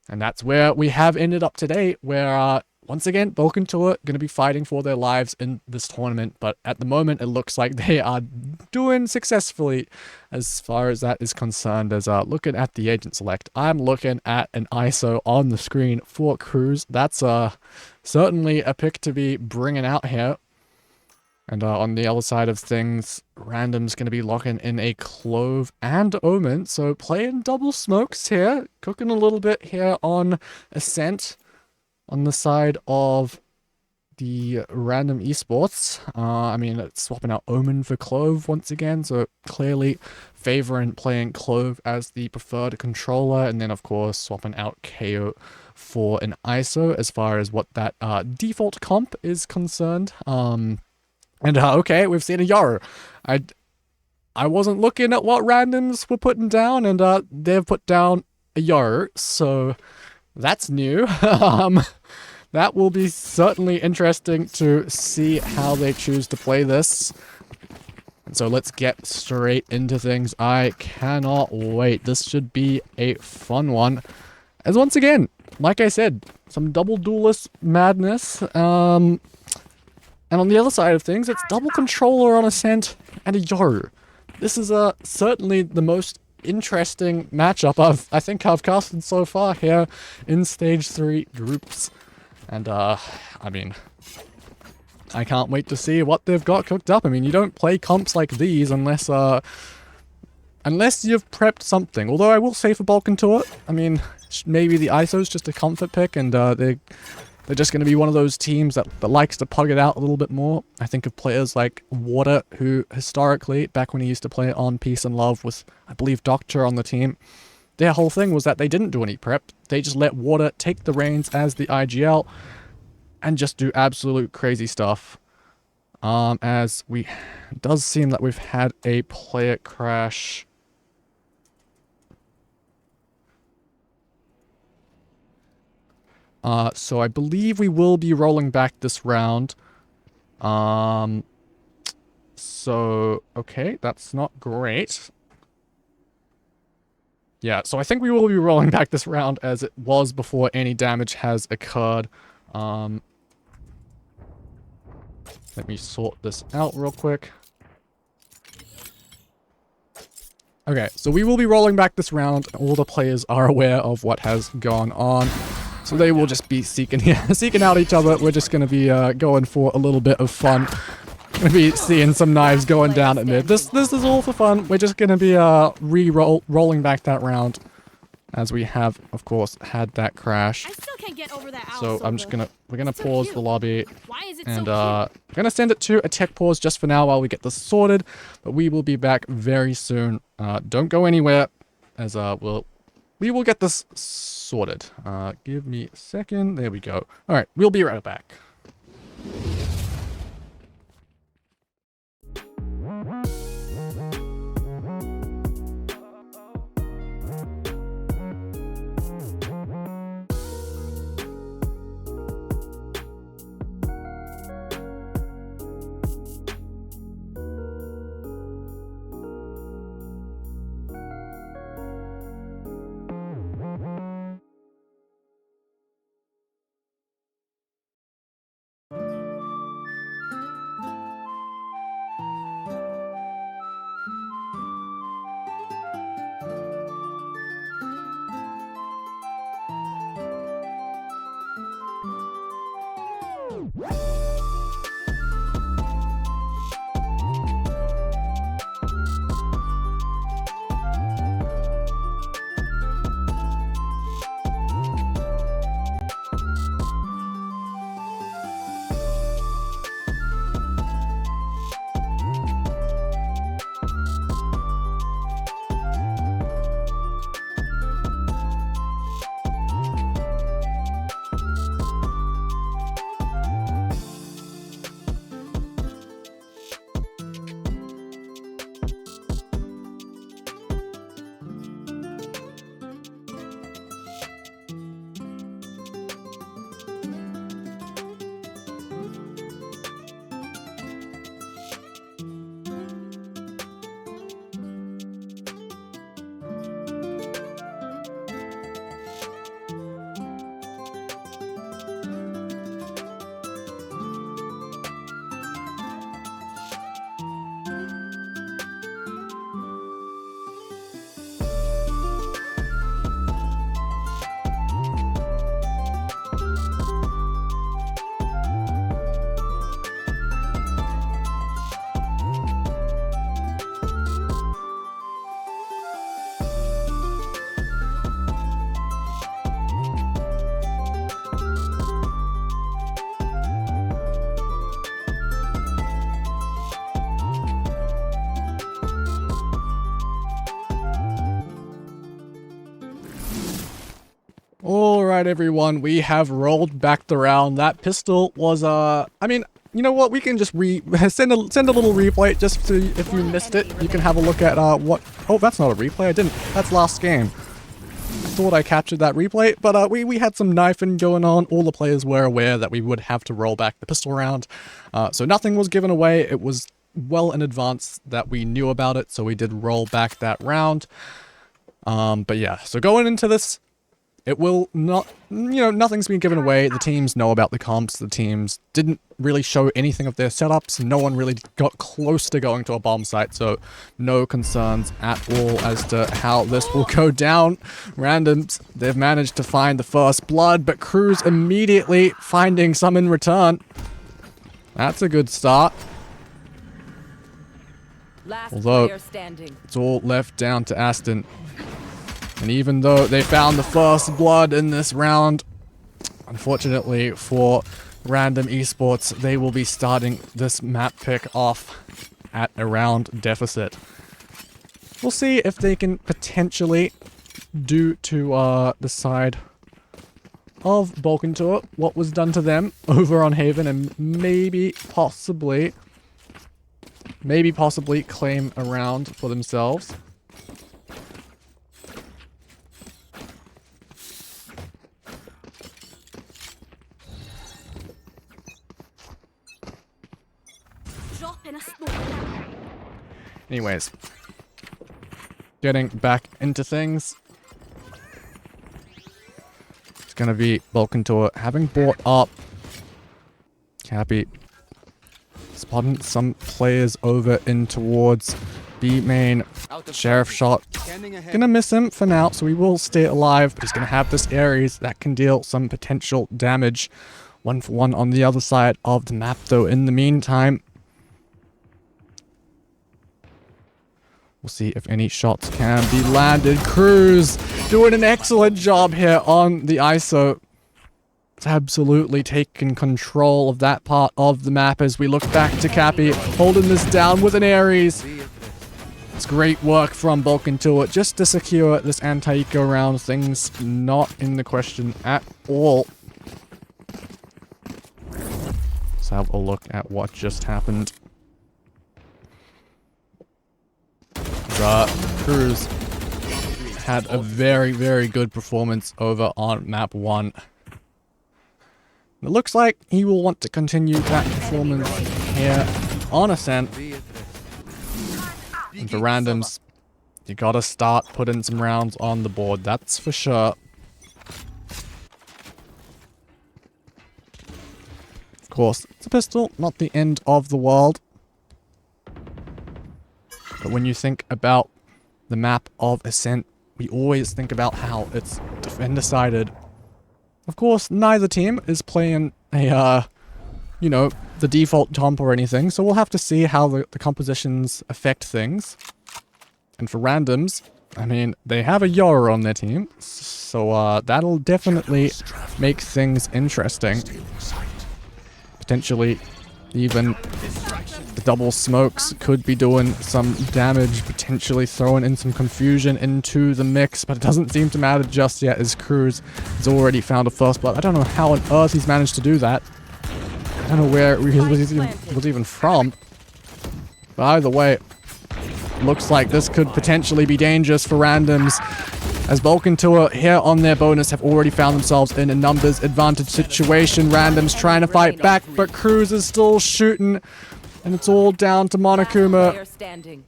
And that's where we have ended up today, where once again, Balkan Tuah going to be fighting for their lives in this tournament. But at the moment, it looks like they are doing successfully as far as that is concerned. As looking at the agent select, I'm looking at an ISO on the screen for Cruz. That's certainly a pick to be bringing out here. And on the other side of things, Random's going to be locking in a Clove and Omen. So playing double smokes here, cooking a little bit here on Ascent. On the side of the random esports, I mean, it's swapping out Omen for Clove once again, so clearly favoring playing Clove as the preferred controller, and then of course swapping out KO for an ISO as far as what that default comp is concerned. Okay, we've seen a Yoru. I wasn't looking at what randoms were putting down, and they've put down a Yoru, so that's new. That will be certainly interesting to see how they choose to play this. And so let's get straight into things. I cannot wait. This should be a fun one. As once again, like I said, some double duelist madness. And on the other side of things, it's double controller on Ascent and a Yoru. This is certainly the most interesting matchup I think I've casted so far here in stage 3 groups. And I mean, I can't wait to see what they've got cooked up. I mean, you don't play comps like these unless you've prepped something. Although I will say for Balkan Tuah, I mean, maybe the ISO's just a comfort pick, and they're just going to be one of those teams that likes to pug it out a little bit more. I think of players like Water, who historically, back when he used to play on Peace and Love with, I believe, Doctor on the team, their whole thing was that they didn't do any prep. They just let Water take the reins as the IGL and just do absolute crazy stuff. It does seem that we've had a player crash. So I believe we will be rolling back this round. So, okay, that's not great. Yeah, so I think we will be rolling back this round as it was before any damage has occurred. Let me sort this out real quick. Okay, so we will be rolling back this round. All the players are aware of what has gone on. So they will just be seeking out each other. We're just going to be going for a little bit of fun. Going to be seeing some knives going down at mid. This is all for fun. We're just going to be rolling back that round, as we have, of course, had that crash. I still can't get over that owl So I'm just we're gonna so pause cute. the lobby, Why is it and so we're gonna send it to a tech pause just for now while we get this sorted. But we will be back very soon. Don't go anywhere, as we'll we will get this sorted. Give me a second. There we go. All right, we'll be right back. Alright everyone, we have rolled back the round. That pistol was, I mean, you know what, we can just send a little replay just to, if you missed it, you can have a look at, what, oh, that's not a replay, I didn't, that's last game. I thought I captured that replay, but, we had some knifing going on. All the players were aware that we would have to roll back the pistol round, so nothing was given away. It was well in advance that we knew about it, so we did roll back that round. But yeah, so going into this, it will not, you know, nothing's been given away. The teams know about the comps. The teams didn't really show anything of their setups. No one really got close to going to a bomb site, so no concerns at all as to how this will go down. Randoms, they've managed to find the first blood, but Cruz immediately finding some in return. That's a good start. Although, it's all left down to Ascent. And even though they found the first blood in this round, unfortunately for Random Esports, they will be starting this map pick off at a round deficit. We'll see if they can potentially do to the side of Balkan Tuah what was done to them over on Haven, and maybe possibly claim a round for themselves. Anyways, getting back into things. It's gonna be Balkan Tuah having bought up. Cappy spotting some players over in towards B main. Sheriff shot. Gonna miss him for now, so he will stay alive, but he's gonna have this Ares that can deal some potential damage. 1-for-1 on the other side of the map though in the meantime. We'll see if any shots can be landed. Cruz doing an excellent job here on the ISO. It's absolutely taking control of that part of the map as we look back to Cappy holding this down with an Ares. It's great work from Balkan Tuah just to secure this anti-eco round. Things not in the question at all. Let's have a look at what just happened. Cruz had a very, very good performance over on map 1. It looks like he will want to continue that performance here on Ascent. And for randoms, you gotta start putting some rounds on the board, that's for sure. Of course, it's a pistol, not the end of the world. But when you think about the map of Ascent, we always think about how it's defender-sided. Of course, neither team is playing a, you know, the default comp or anything, so we'll have to see how the compositions affect things. And for randoms, I mean, they have a Yoru on their team, so that'll definitely make things interesting. Potentially, even the double smokes could be doing some damage, potentially throwing in some confusion into the mix, but it doesn't seem to matter just yet as Cruz has already found a first blood. I don't know how on earth he's managed to do that. I don't know where he was even from. But either way, looks like this could potentially be dangerous for randoms, as Balkan Tuah here on their bonus have already found themselves in a numbers advantage situation. Randoms trying to fight back, but Cruz is still shooting, and it's all down to Monokuma,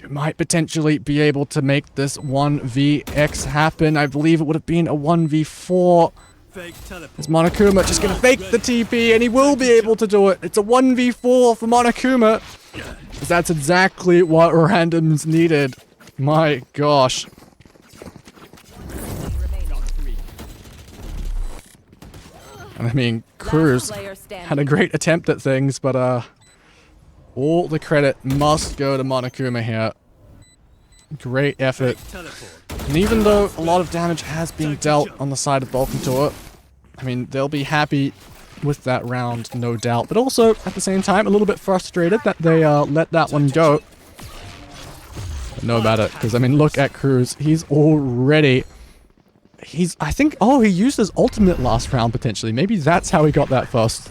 who might potentially be able to make this 1vx happen. I believe it would have been a 1v4. Is Monokuma just going to fake the TP, and he will be able to do it. It's a 1v4 for Monokuma. That's exactly what randoms needed. My gosh. I mean, Cruz had a great attempt at things, but all the credit must go to Monokuma here. Great effort. And even though a lot of damage has been dealt on the side of Balkan Tuah, I mean, they'll be happy with that round, no doubt. But also, at the same time, a little bit frustrated that they let that one go. But know about it, because, I mean, look at Cruz. He's already... I think, oh, he used his ultimate last round, potentially. Maybe that's how he got that first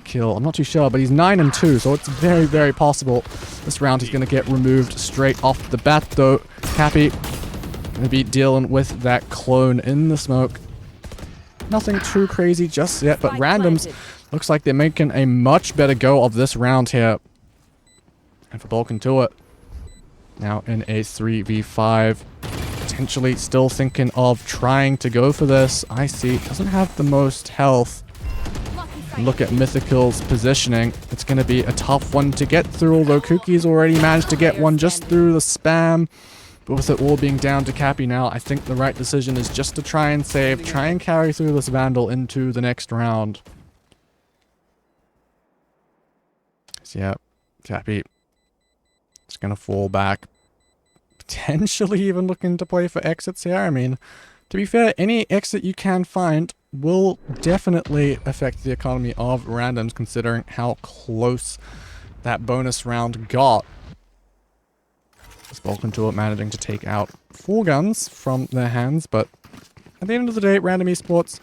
kill. I'm not too sure, but he's 9-2, so it's very, very possible this round he's going to get removed straight off the bat, though. Cappy going to be dealing with that clone in the smoke. Nothing too crazy just yet, but randoms looks like they're making a much better go of this round here. And for Balkan Tuah, now in a 3v5. Potentially still thinking of trying to go for this. I see. Doesn't have the most health. Look at Mythical's positioning. It's going to be a tough one to get through, although Kuki's already managed to get one just through the spam. But with it all being down to Cappy now, I think the right decision is just to try and save, try and carry through this Vandal into the next round. So yeah, Cappy is going to fall back. Potentially even looking to play for exits here. I mean, to be fair, any exit you can find will definitely affect the economy of randoms, considering how close that bonus round got. Balkan Tuah managing to take out 4 guns from their hands, but at the end of the day, Random Esports,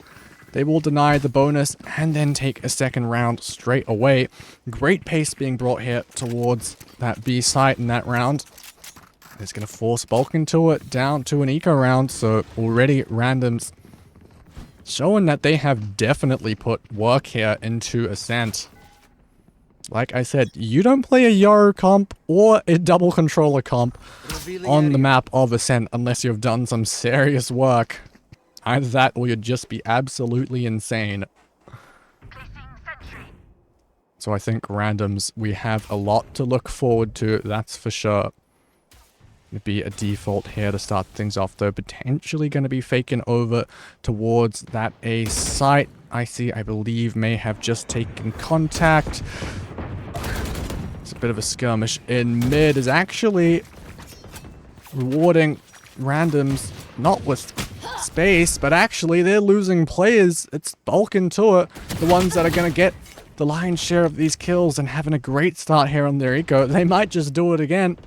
they will deny the bonus and then take a second round straight away. Great pace being brought here towards that B site in that round. It's going to force Balkan Tuah down to an eco round, so already randoms showing that they have definitely put work here into Ascent. Like I said, you don't play a Yoru comp or a double controller comp on the map of Ascent unless you've done some serious work. Either that or you'd just be absolutely insane. So I think randoms, we have a lot to look forward to, that's for sure. It'd be a default here to start things off, though. Potentially going to be faking over towards that A site. I see, I believe, may have just taken contact. It's a bit of a skirmish in mid. Is actually rewarding randoms, not with space, but actually they're losing players. It's Balkan Tuah, the ones that are going to get the lion's share of these kills and having a great start here on their eco. They might just do it again.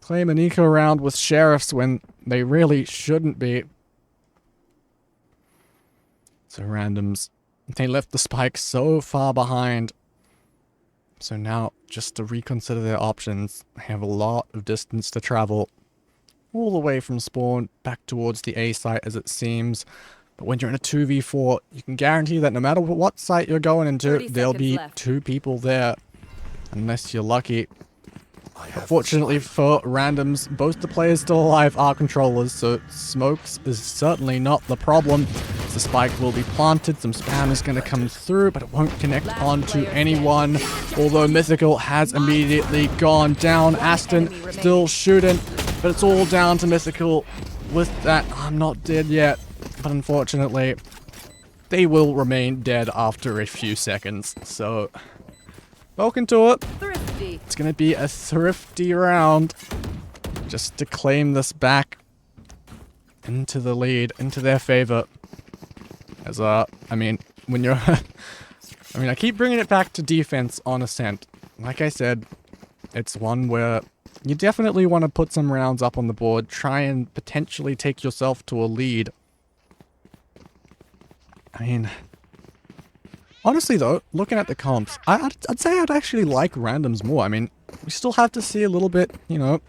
claim an eco round with sheriffs when they really shouldn't be. So randoms, they left the spike so far behind. So now, just to reconsider their options, they have a lot of distance to travel. All the way from spawn back towards the A site as it seems. But when you're in a 2v4, you can guarantee that no matter what site you're going into, there'll be two people there. Unless you're lucky. Fortunately for randoms, both the players still alive are controllers, so smokes is certainly not the problem. The spike will be planted, some spam is going to come through, but it won't connect onto anyone. Although Mythical has immediately gone down. Aston still shooting, but it's all down to Mythical with that. I'm not dead yet, but unfortunately, they will remain dead after a few seconds. So, Balkan Tuah. It's going to be a thrifty round just to claim this back into the lead, into their favor. As, I mean, when you're... I keep bringing it back to defense on Ascent. Like I said, it's one where you definitely want to put some rounds up on the board, try and potentially take yourself to a lead. I mean... Honestly though, looking at the comps, I'd say I'd actually like randoms more. I mean, we still have to see a little bit, you know,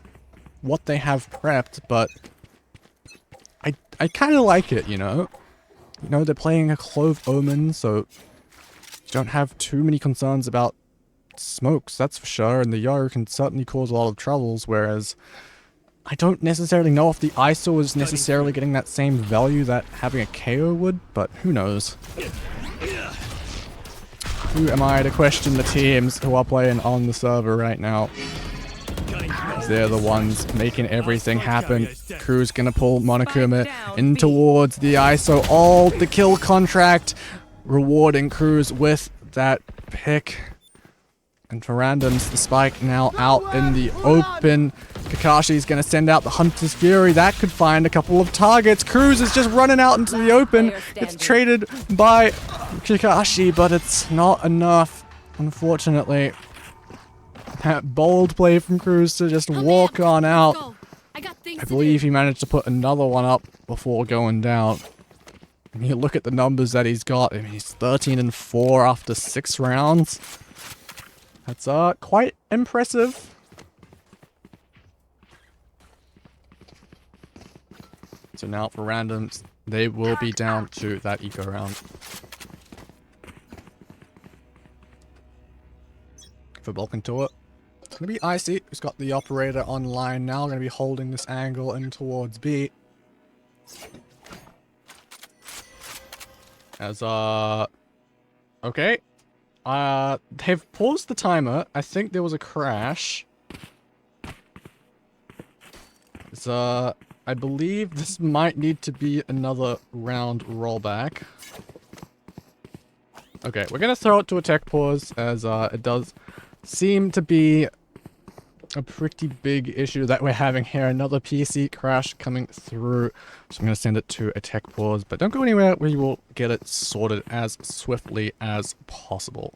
what they have prepped, but I kind of like it, you know? You know, they're playing a Clove Omen, so you don't have too many concerns about smokes, that's for sure, and the Yo can certainly cause a lot of troubles, whereas I don't necessarily know if the ISO is necessarily getting that same value that having a KO would, but who knows? Who am I to question the teams who are playing on the server right now? They're the ones making everything happen. Crew's gonna pull Monokuma in towards the ISO. All the kill contract, rewarding Cruz with that pick. And for randoms, the spike now out in the open. Kakashi's gonna send out the Hunter's Fury. That could find a couple of targets. Cruz is just running out into the open. It's traded by Kakashi, but it's not enough, unfortunately. That bold play from Cruz to just walk on out. I believe he managed to put another one up before going down. And you look at the numbers that he's got. I mean, he's 13 and 4 after 6 rounds. That's quite impressive. So now for randoms, they will be down to that eco round. For Balkan Tuah, it's going to be Icy, who's got the operator online now, going to be holding this angle in towards B. As, okay. They've paused the timer. I think there was a crash. So, I believe this might need to be another round rollback. Okay, we're gonna throw it to a tech pause, as it does seem to be a pretty big issue that we're having here. Another PC crash coming through. So I'm gonna send it to a tech pause, but don't go anywhere. We will get it sorted as swiftly as possible.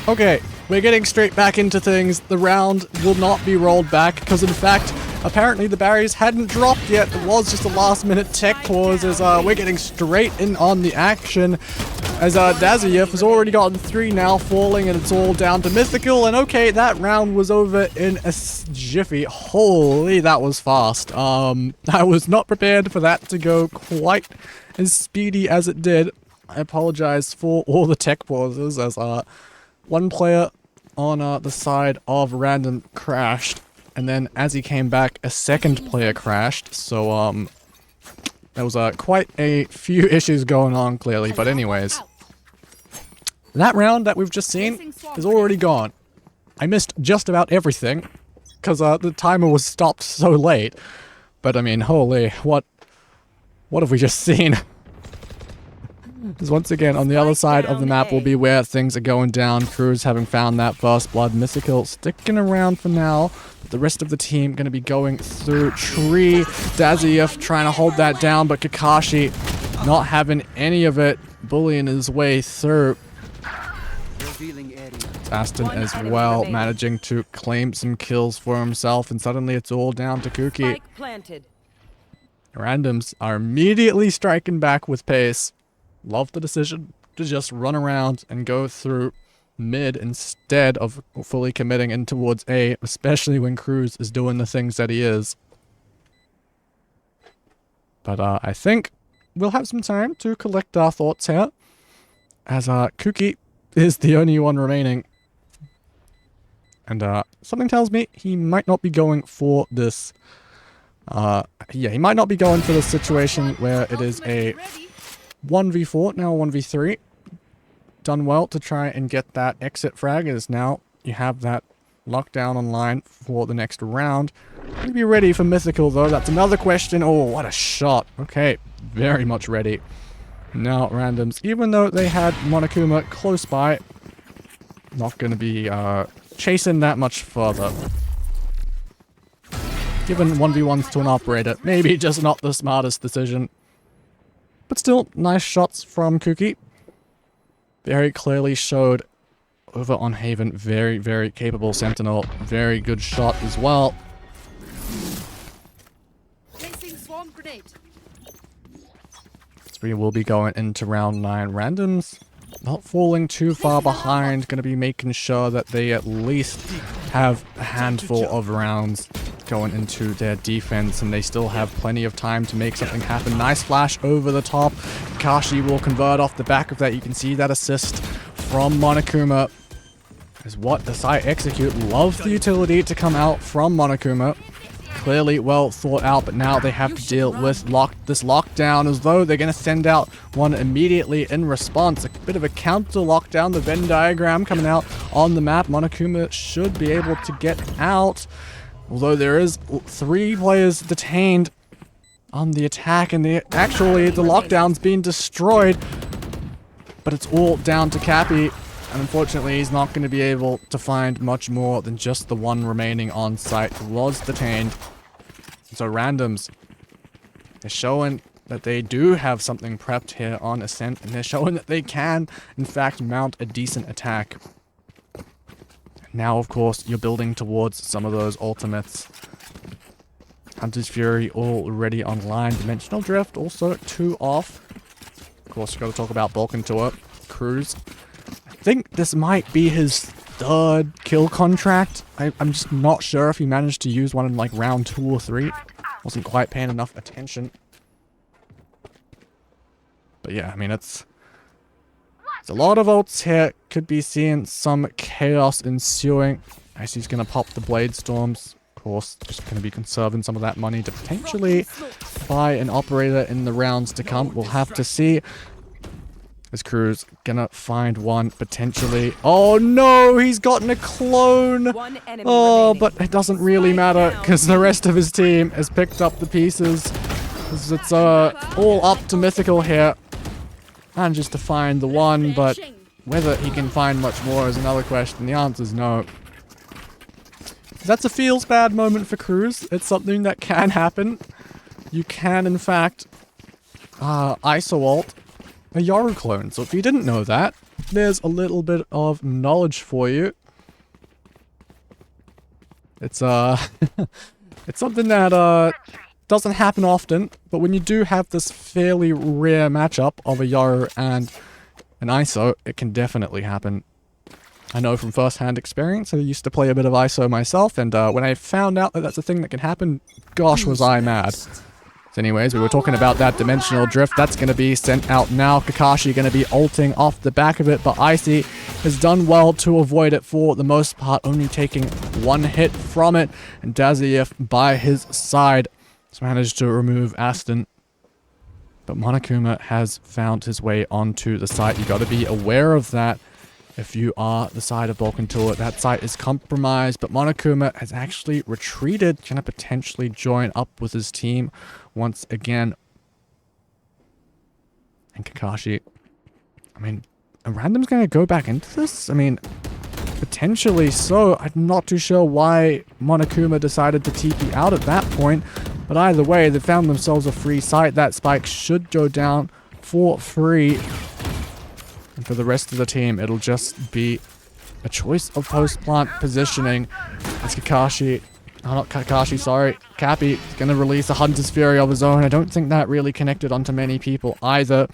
Okay, we're getting straight back into things. The round will not be rolled back because, in fact, apparently the barriers hadn't dropped yet. It was just a last-minute tech pause as we're getting straight in on the action. As Daziev has already gotten 3 now, falling, and it's all down to Mythical. And okay, that round was over in a jiffy. Holy, that was fast. I was not prepared for that to go quite as speedy as it did. I apologize for all the tech pauses as one player on the side of Random crashed, and then as he came back, a second player crashed. So there was quite a few issues going on, clearly. But anyways, that round that we've just seen is already gone. I missed just about everything because the timer was stopped so late. But I mean, holy, what have we just seen? Because once again, on the other side of the map will be where things are going down. Cruz having found that first blood. Mythical sticking around for now. The rest of the team going to be going through tree. Daziev trying to hold that down, but Kakashi not having any of it. Bullying his way through. Ascent as well, managing to claim some kills for himself, and suddenly it's all down to Kuki. Randoms are immediately striking back with pace. Love the decision to just run around and go through mid instead of fully committing in towards A, especially when Cruz is doing the things that he is. But I think we'll have some time to collect our thoughts here, as Kuki is the only one remaining. And something tells me he might not be going for this. Yeah, he might not be going for this situation where it is a 1v4, now 1v3. Done well to try and get that exit frag, as now you have that lockdown online for the next round. Will you be ready for Mythical, though? That's another question. Oh, what a shot. Okay, very much ready. Now, Randoms, even though they had Monokuma close by, not going to be chasing that much further. Given 1v1s to an operator, maybe just not the smartest decision. But still, nice shots from Kuki. Very clearly showed over on Haven. Very, very capable Sentinel. Very good shot as well. Swarm grenade. So we will be going into round 9. Randoms not falling too far behind. Going to be making sure that they at least have a handful of rounds going into their defense, and they still have plenty of time to make something happen. Nice flash over the top. Kashi will convert off the back of that. You can see that assist from Monokuma. Is what the site execute. Love the utility to come out from Monokuma. Clearly well thought out, but now they have to deal with this lockdown, as though they're going to send out one immediately in response. A bit of a counter lockdown. The Venn diagram coming out on the map. Monokuma should be able to get out. Although there is 3 players detained on the attack, and actually the lockdown's being destroyed. But it's all down to Cappy, and unfortunately he's not going to be able to find much more than just the one remaining on site who was detained. So Randoms, they're showing that they do have something prepped here on Ascent, and they're showing that they can, in fact, mount a decent attack. Now, of course, you're building towards some of those ultimates. Hunter's Fury already online. Dimensional Drift also 2 off. Of course, we've got to talk about Balkan Tuah. Cruz. I think this might be his 3rd kill contract. I'm just not sure if he managed to use one in like round 2 or 3. Wasn't quite paying enough attention. But yeah, I mean, it's a lot of ults here. Could be seeing some chaos ensuing. As he's going to pop the Blade Storms. Of course, just going to be conserving some of that money to potentially buy an operator in the rounds to come. We'll have to see. This crew's gonna find one, potentially. Oh no, he's gotten a clone! Oh, but it doesn't really matter, because the rest of his team has picked up the pieces. It's all up to Mythical here. And just to find the one, but whether he can find much more is another question. The answer's no. That's a feels bad moment for Cruz. It's something that can happen. You can, in fact, ISO ult a Yoru clone. So if you didn't know that, there's a little bit of knowledge for you. It's it's something that doesn't happen often, but when you do have this fairly rare matchup of a Yaro and an ISO, it can definitely happen. I know from first-hand experience. I used to play a bit of ISO myself, and when I found out that that's a thing that can happen, gosh, was I mad. So anyways, we were talking about that dimensional drift. That's going to be sent out now. Kakashi going to be ulting off the back of it, but Icy has done well to avoid it for the most part, only taking one hit from it. And Daziev by his side has managed to remove Ascent. But Monokuma has found his way onto the site. You got to be aware of that. If you are the side of Balkan Tuah, that site is compromised, but Monokuma has actually retreated, going to potentially join up with his team once again. And Kakashi, I mean, a random's going to go back into this? I mean, potentially so. I'm not too sure why Monokuma decided to TP out at that point, but either way, they found themselves a free site. That spike should go down for free. And for the rest of the team, it'll just be a choice of post-plant positioning. As Kakashi, oh not Kakashi, sorry, Cappy is going to release a Hunter's Fury of his own. I don't think that really connected onto many people either.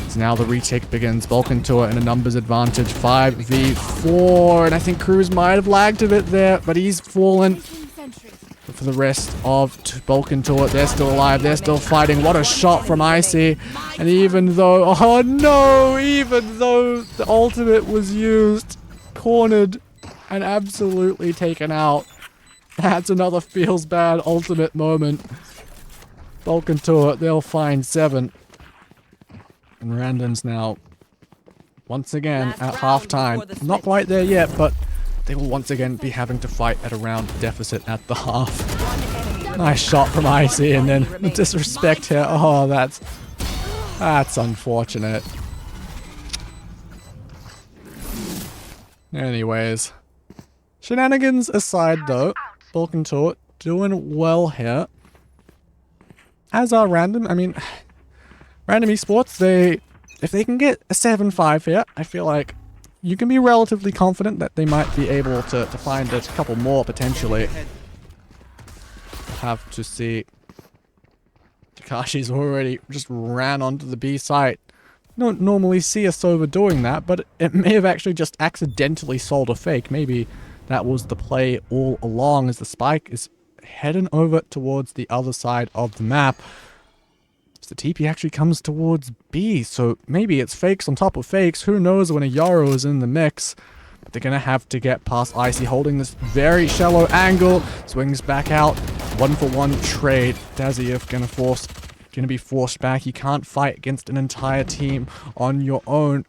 So now the retake begins. Balkan Tuah in a numbers advantage, 5v4, and I think Cruz might have lagged a bit there, but he's fallen. But for the rest of Balkan Tuah, they're still alive, they're still fighting. What a shot from Icy. And even though, oh no, even though the ultimate was used, cornered, and absolutely taken out, that's another feels bad ultimate moment. Balkan Tuah, they'll find 7. And Randoms now, once again, at halftime. Not quite there yet, but they will once again be having to fight at a round deficit at the half. Nice shot from Icy, and then the disrespect here. Oh, that's unfortunate. Anyways, shenanigans aside though, Balkan Tuah doing well here. As are Random. I mean, Random Esports, if they can get a 7-5 here, I feel like you can be relatively confident that they might be able to find a couple more potentially. Have to see. Kakashi's already just ran onto the B site. Don't normally see a Sova doing that, but it may have actually just accidentally sold a fake. Maybe that was the play all along, as the spike is heading over towards the other side of the map. The TP actually comes towards B, so maybe it's fakes on top of fakes. Who knows when a Yaro is in the mix? But they're going to have to get past Icy, holding this very shallow angle. Swings back out. 1-for-1 trade. Daziev going to be forced back. You can't fight against an entire team on your own.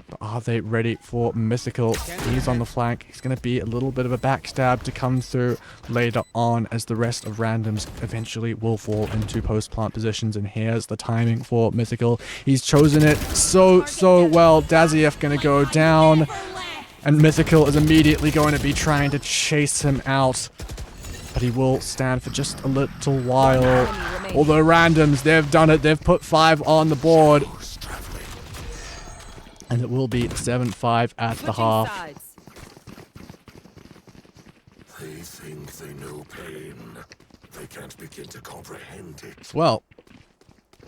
But are they ready for Mythical? He's on the flank. He's going to be a little bit of a backstab to come through later on, as the rest of Randoms eventually will fall into post-plant positions. And here's the timing for Mythical. He's chosen it so well. Daziev going to go down, and Mythical is immediately going to be trying to chase him out. But he will stand for just a little while. Although Randoms, they've done it. They've put 5 on the board. And it will be 7-5 at the half. They think they know pain. They can't begin to comprehend it. Well,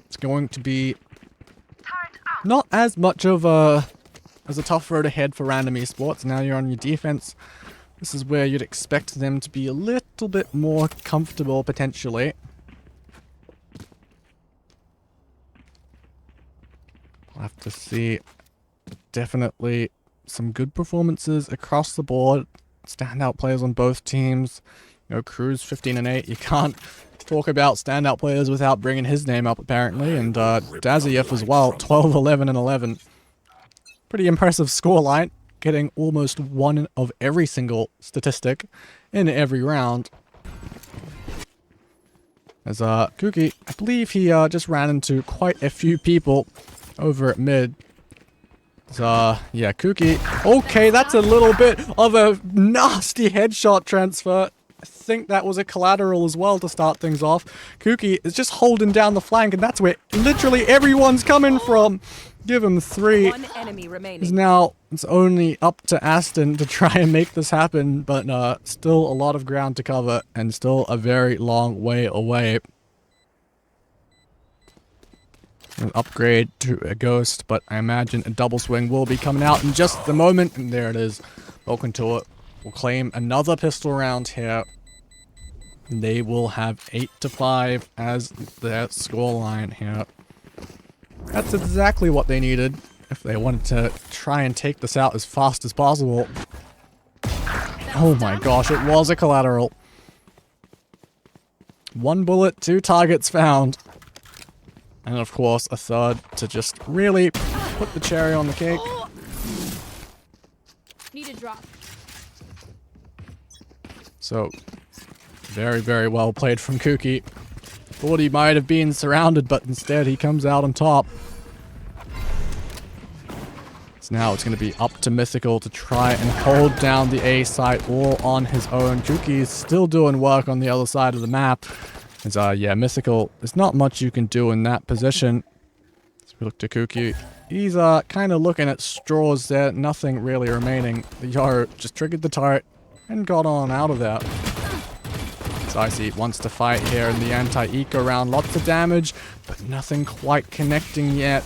it's going to be not as much of a tough road ahead for Random Esports. Now you're on your defense. This is where you'd expect them to be a little bit more comfortable, potentially. We'll have to see. Definitely some good performances across the board. Standout players on both teams. You know, Cruz 15-8. You can't talk about standout players without bringing his name up, apparently. And Daziev as well, 12-11-11. Pretty impressive scoreline. Getting almost 1 of every single statistic in every round. As Kuki, I believe he just ran into quite a few people over at mid. Yeah, Kuki. Okay, that's a little bit of a nasty headshot transfer. I think that was a collateral as well to start things off. Kuki is just holding down the flank, and that's where literally everyone's coming from. Give him 3. One enemy remaining. Because now it's only up to Aston to try and make this happen, but still a lot of ground to cover and still a very long way away. An upgrade to a ghost, but I imagine a double swing will be coming out in just a moment, and there it is. Balkan Tuah will claim another pistol round here. They will have 8-5 as their scoreline here. That's exactly what they needed if they wanted to try and take this out as fast as possible. Oh my gosh, it was a collateral. 1 bullet, 2 targets found. And of course, a third to just really put the cherry on the cake. Need a drop. So, very, very well played from Kuki. Thought he might have been surrounded, but instead he comes out on top. So now it's going to be up to Mythical to try and hold down the A site all on his own. Kuki is still doing work on the other side of the map. Yeah, Mythical, there's not much you can do in that position. As we look to Kuki, he's kind of looking at straws there, nothing really remaining. The Yaro just triggered the turret and got on out of there. So Icy wants to fight here in the anti-eco round, lots of damage, but nothing quite connecting yet.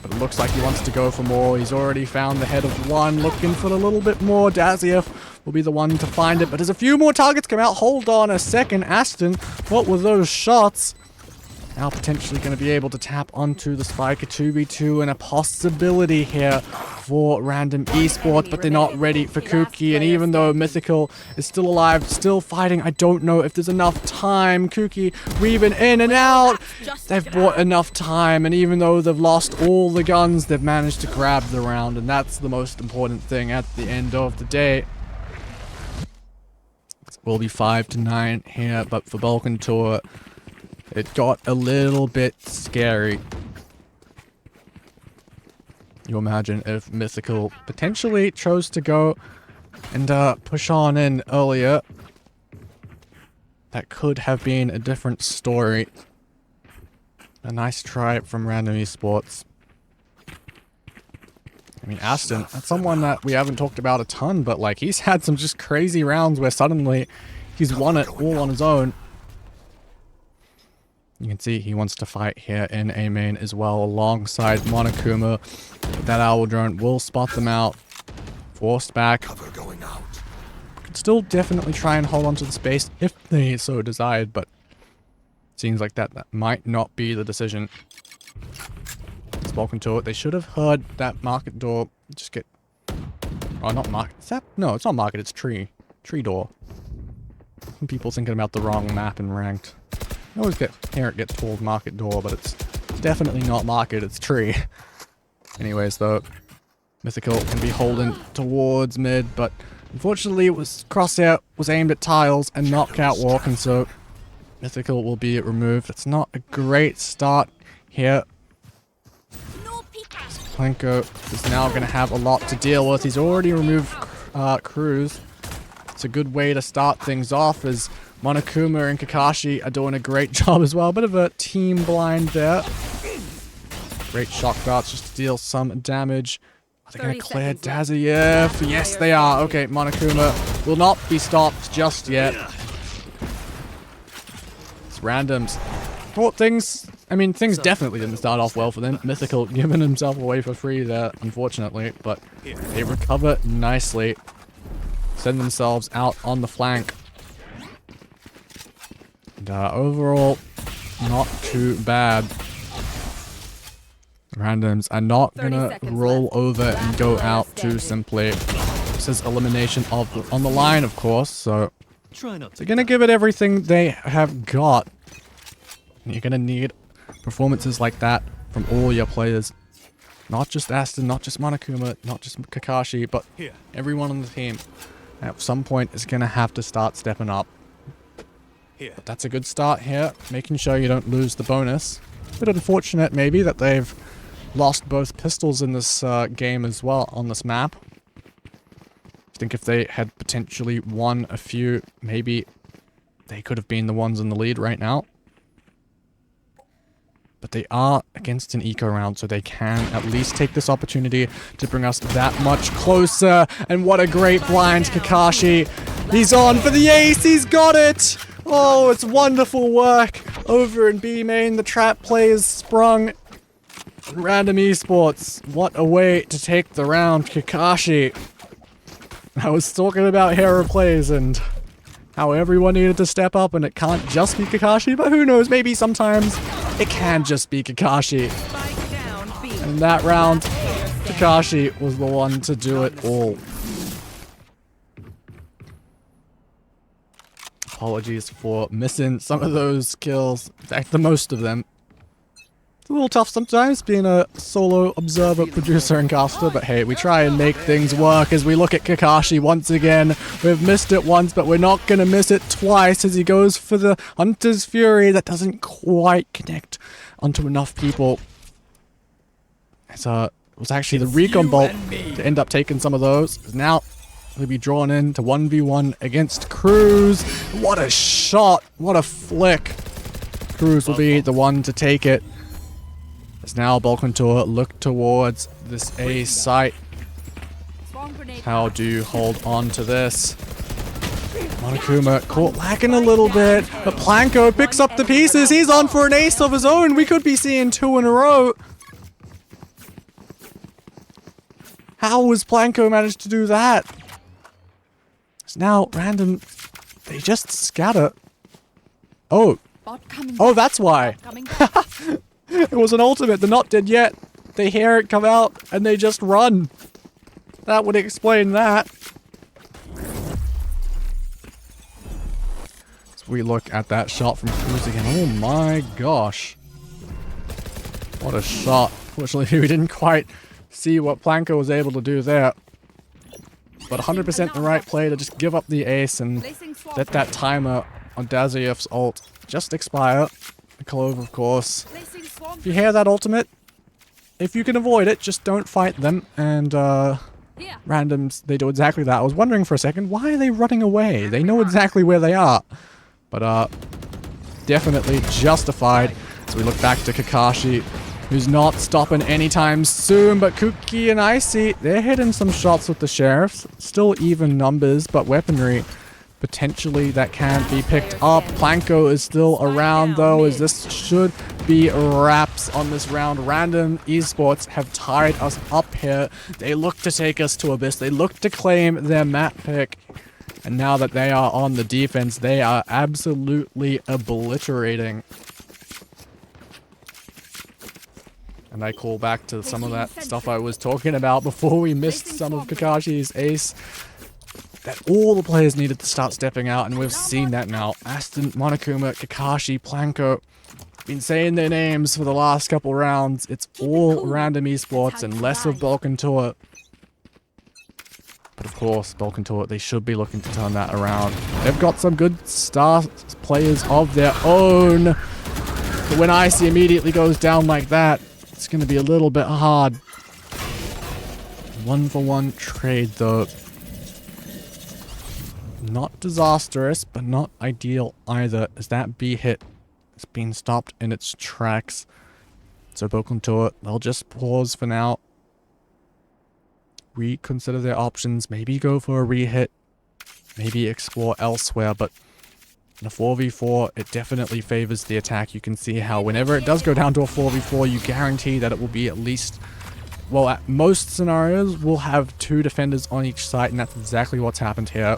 But it looks like he wants to go for more. He's already found the head of one, looking for a little bit more. Daziev will be the one to find it, but as a few more targets come out, hold on a second, Aston, what were those shots? Now potentially going to be able to tap onto the spike, a 2v2 and a possibility here for random esports, but they're not ready for Kuki, and even though Mythical is still alive, still fighting, I don't know if there's enough time. Kuki weaving in and out, they've bought enough time, and even though they've lost all the guns, they've managed to grab the round, and that's the most important thing at the end of the day. It will be 5-9 here, but for Balkan Tuah, it got a little bit scary. You imagine if Mythical potentially chose to go and push on in earlier. That could have been a different story. A nice try from random esports. I mean, Aston, that's someone that we haven't talked about a ton, but like he's had some just crazy rounds where suddenly he's won it all on his own. You can see he wants to fight here in A main as well, alongside Monokuma. That owl drone will spot them out. Forced back. Cover going out. Could still definitely try and hold onto the space if they so desired, but seems like that might not be the decision. It's Balkan Tuah. They should have heard that market door just get... Oh, not market. Is that... No, it's not market, it's tree. Tree door. People thinking about the wrong map in ranked. I always hear it get told market door, but it's definitely not market, it's tree. Anyways, though, Mythical can be holding towards mid, but unfortunately it was crosshair was aimed at tiles and not catwalk, and so Mythical will be removed. It's not a great start here. Plenko is now going to have a lot to deal with. He's already removed Cruz. It's a good way to start things off, as Monokuma and Kakashi are doing a great job as well. Bit of a team blind there. Great shock darts just to deal some damage. Are they going to clear Daziev? Yes, they are. Okay, Monokuma will not be stopped just yet. It's randoms. Thought things... I mean, things definitely didn't start off well for them. Mythical giving himself away for free there, unfortunately. But they recover nicely. Send themselves out on the flank. And overall, not too bad. Randoms are not gonna roll over and go out too simply. This is elimination on the line, of course, so they're gonna give it everything they have got. And you're gonna need performances like that from all your players. Not just Aston, not just Monokuma, not just Kakashi, but everyone on the team at some point is gonna have to start stepping up. But that's a good start here, making sure you don't lose the bonus. A bit unfortunate maybe that they've lost both pistols in this game as well on this map. I think if they had potentially won a few, maybe they could have been the ones in the lead right now. But they are against an eco round, so they can at least take this opportunity to bring us that much closer. And what a great blind, Kakashi. He's on for the ace. He's got it. Oh, it's wonderful work over in B main. The trap play is sprung. Random Esports. What a way to take the round, Kakashi. I was talking about hero plays and how everyone needed to step up, and it can't just be Kakashi, but who knows, maybe sometimes it can just be Kakashi. And that round, Kakashi was the one to do it all. Apologies for missing some of those kills, in fact the most of them. It's a little tough sometimes being a solo observer, producer, and caster, but hey, we try and make things work as we look at Kakashi once again. We've missed it once, but we're not going to miss it twice as he goes for the Hunter's Fury that doesn't quite connect onto enough people. It was actually the Recon Bolt to end up taking some of those. Now, we'll be drawn in to 1v1 against Cruz. What a shot! What a flick! Cruz will be the one to take it. As now Balkan Tuah look towards this A site. How do you hold on to this? Monokuma caught lacking a little bit, but Planko picks up the pieces. He's on for an ace of his own. We could be seeing 2 in a row. How has Planko managed to do that? It's now random. They just scatter. Oh. Oh, that's why. It was an ultimate. They're not dead yet. They hear it come out and they just run. That would explain that. As we look at that shot from Cruz again. Oh my gosh. What a shot. Fortunately, we didn't quite see what Planko was able to do there. But 100% the right play to just give up the ace and let that timer on Dazayev's ult just expire. Clove, of course. If you hear that ultimate, if you can avoid it, just don't fight them. And randoms, they do exactly that. I was wondering for a second, why are they running away? They know exactly where they are. But definitely justified. So we look back to Kakashi, who's not stopping anytime soon. But Kuki and Icy, they're hitting some shots with the sheriffs. Still even numbers, but weaponry potentially that can be picked up. Planko is still around though, as this should be wraps on this round. Random Esports have tied us up here. They look to take us to Abyss. They look to claim their map pick. And now that they are on the defense, they are absolutely obliterating. And I call back to some of that stuff I was talking about before we missed some of Kakashi's ace. That all the players needed to start stepping out, and we've seen that now. Ascent, Monokuma, Kakashi, Planko, been saying their names for the last couple rounds. It's all random esports and less of Balkan Tuah. But of course, Balkan Tuah, they should be looking to turn that around. They've got some good star players of their own. But when Icy immediately goes down like that, it's going to be a little bit hard. 1-for-1 trade though. Not disastrous, but not ideal either, as that B hit has been stopped in its tracks. So Balkan Tuah, they'll just pause for now. Reconsider their options, maybe go for a re-hit, maybe explore elsewhere, but in a 4v4, it definitely favors the attack. You can see how whenever it does go down to a 4v4, you guarantee that it will be at least, well, at most scenarios, we'll have 2 defenders on each side, and that's exactly what's happened here.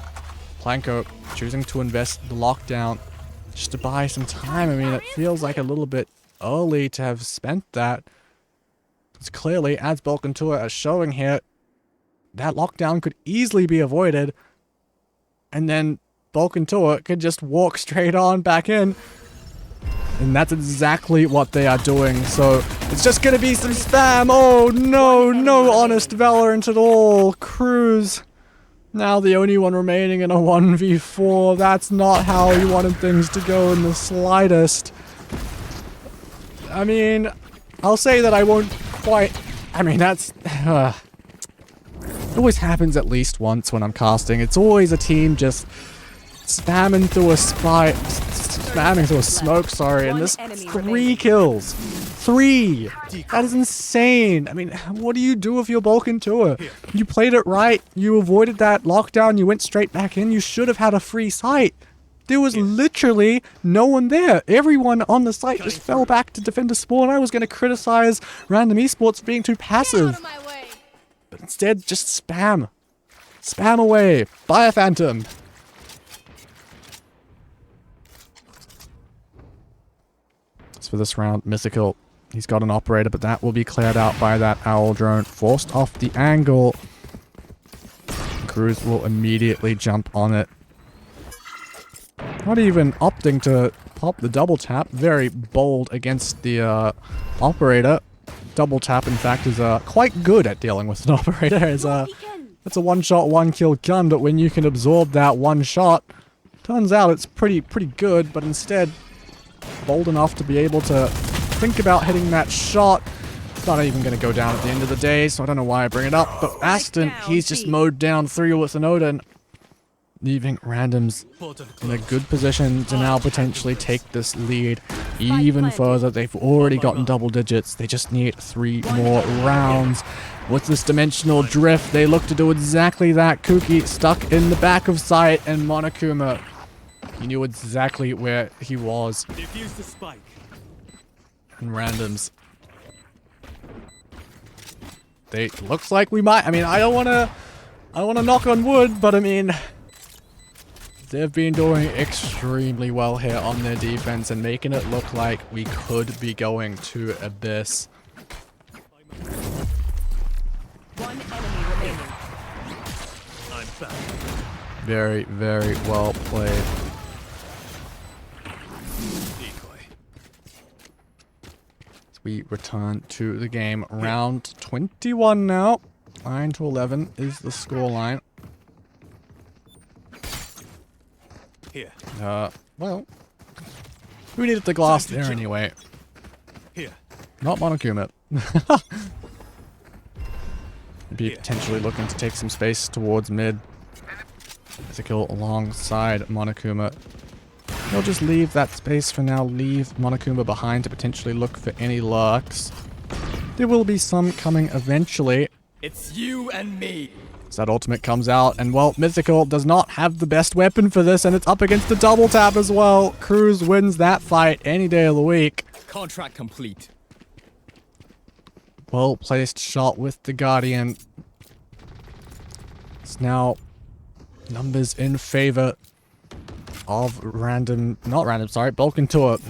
Planko choosing to invest the lockdown just to buy some time. I mean, it feels like a little bit early to have spent that. It's clearly, as Balkan Tuah is showing here, that lockdown could easily be avoided. And then Balkan Tuah could just walk straight on back in. And that's exactly what they are doing. So it's just going to be some spam. Oh no, no honest Valorant at all. Cruz. Now the only one remaining in a 1v4. That's not how you wanted things to go in the slightest. I mean, I'll say that I won't quite... I mean, that's... it always happens at least once when I'm casting. It's always a team just spamming through a spamming through a smoke, sorry, and there's 3 kills. 3! That is insane. I mean, what do you do if you're Balkan Tuah? You played it right. You avoided that lockdown. You went straight back in. You should have had a free site. There was literally no one there. Everyone on the site just fell back to defend a spawn. I was going to criticize random esports for being too passive. But instead, just spam. Spam away. Buy a phantom. As for this round, Mythical, he's got an operator, but that will be cleared out by that owl drone. Forced off the angle. Cruz will immediately jump on it. Not even opting to pop the double tap. Very bold against the operator. Double tap, in fact, is quite good at dealing with an operator. It's a one-shot, one-kill gun, but when you can absorb that one shot, turns out it's pretty good, but instead, bold enough to be able to think about hitting that shot. It's not even going to go down at the end of the day, so I don't know why I bring it up, but Ascent, he's just mowed down 3 with an Odin, leaving randoms in a good position to now potentially take this lead even further. They've already gotten double digits. They just need 3 more rounds. With this dimensional drift, they look to do exactly that. Kuki stuck in the back of sight, and Monokuma, he knew exactly where he was. And randoms. Looks like we might. I mean, I don't want to knock on wood, but I mean, they've been doing extremely well here on their defense and making it look like we could be going to Abyss. One enemy remaining. I'm back. Very, very well played. As we return to the game, round 21 now. 9-11 is the scoreline. Here. Well, who needed the glass there anyway? Here. Not Monokuma. Be potentially looking to take some space towards mid. Mythical alongside Monokuma. He'll just leave that space for now, leave Monokuma behind to potentially look for any lurks. There will be some coming eventually. It's you and me. As that ultimate comes out, and well, Mythical does not have the best weapon for this, and it's up against the double tap as well. Cruz wins that fight any day of the week. Contract complete. Well placed shot with the Guardian. It's now numbers in favor of Balkan Tuah.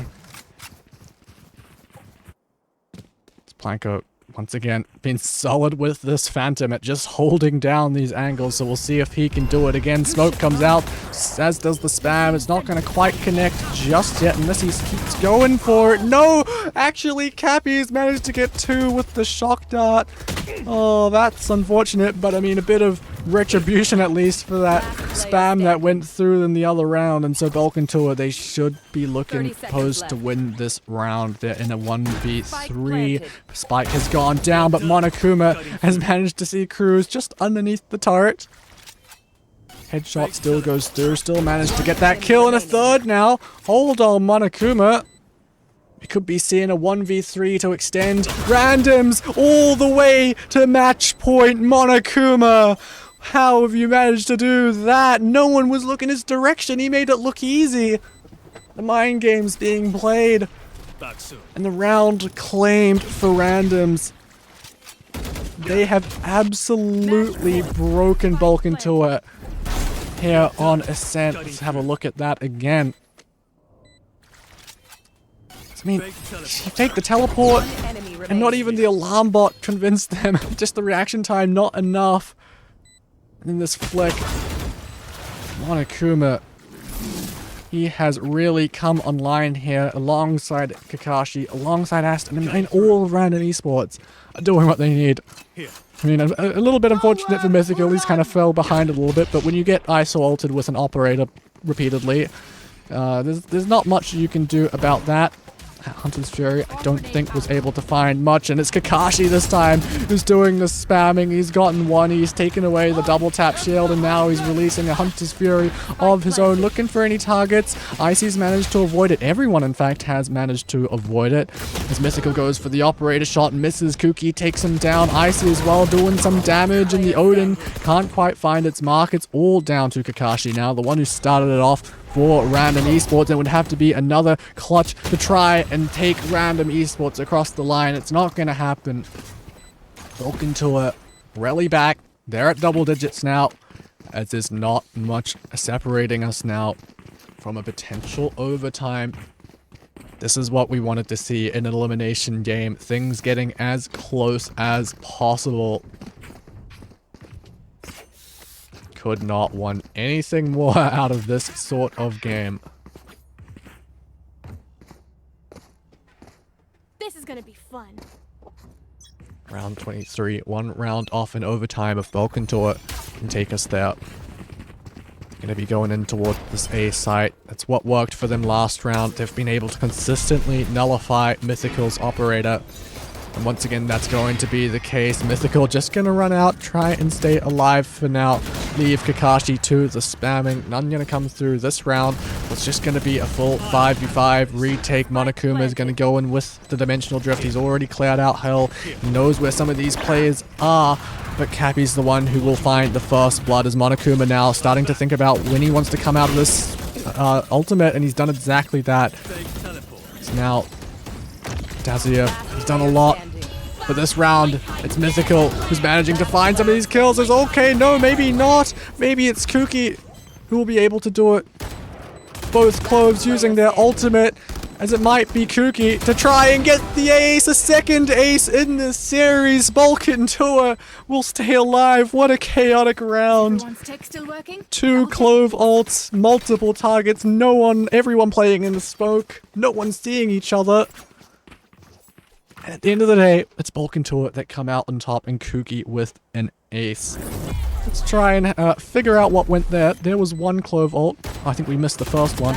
It's Planko once again being solid with this Phantom at just holding down these angles, so we'll see if he can do it again. Smoke comes out, as does the spam. It's not going to quite connect just yet unless he keeps going for it. No! Actually, Cappy's managed to get 2 with the shock dart. Oh, that's unfortunate, but I mean, a bit of retribution at least for that spam that went through in the other round. And so Balkan Tuah, they should be looking posed to win this round. They're in a 1v3. Spike has gone down, but Monokuma has managed to see Cruz just underneath the turret. Headshot still goes through, still managed to get that kill, and a third now. Hold on, Monokuma. We could be seeing a 1v3 to extend. Randoms all the way to match point. Monokuma, how have you managed to do that? No one was looking his direction. He made it look easy. The mind game's being played. Back soon. And the round claimed for randoms. They have absolutely broken Balkan Tuah here on Ascent. Let's have a look at that again. I mean, she faked the teleport, and not even the alarm bot convinced them. Just the reaction time, not enough. And then this flick. Monokuma, he has really come online here alongside Kakashi, alongside Aston. I mean, all random esports are doing what they need. I mean, a little bit unfortunate for Mythical. He's kind of fell behind a little bit, but when you get ISO ulted with an operator repeatedly, there's not much you can do about that. Hunter's Fury, I don't think was able to find much, and it's Kakashi this time who's doing the spamming. He's gotten one, he's taken away the double tap shield, and now he's releasing a Hunter's Fury of his own, looking for any targets. Icy's managed to avoid it. Everyone, in fact, has managed to avoid it. As Mythical goes for the operator shot, misses. Kuki takes him down. Icy as well doing some damage, and the Odin can't quite find its mark. It's all down to Kakashi now, the one who started it off for Random Esports. It would have to be another clutch to try and take Random Esports across the line. It's not going to happen. Balkan Tuah rally back. They're at double digits now, as there's not much separating us now from a potential overtime. This is what we wanted to see in an elimination game. Things getting as close as possible. Could not want anything more out of this sort of game. This is gonna be fun. Round 23, one round off in overtime if Balkan Tuah can take us there. Gonna be going in toward this A site. That's what worked for them last round. They've been able to consistently nullify Mythical's operator. And once again, that's going to be the case. Mythical just gonna run out, try and stay alive for now. Leave Kakashi to the spamming. None gonna come through this round. It's just gonna be a full 5v5 retake. Monokuma is gonna go in with the Dimensional Drift. He's already cleared out Hell. He knows where some of these players are. But Cappy's the one who will find the first blood, as Monokuma now starting to think about when he wants to come out of this ultimate, and he's done exactly that. So now Dazia, he's done a lot. But this round, it's Mythical who's managing to find some of these kills. It's okay, no, maybe not. Maybe it's Kuki who will be able to do it. Both Cloves using their ultimate, as it might be Kuki, to try and get the ace, a second ace in this series. Balkan Tuah will stay alive. What a chaotic round. Everyone's tech still working? Two Clove ults, multiple targets, everyone playing in the smoke. No one seeing each other. And at the end of the day, it's Balkan Tuah that come out on top, and Kuki with an ace. Let's try and figure out what went there. There was one Clove ult. I think we missed the first one.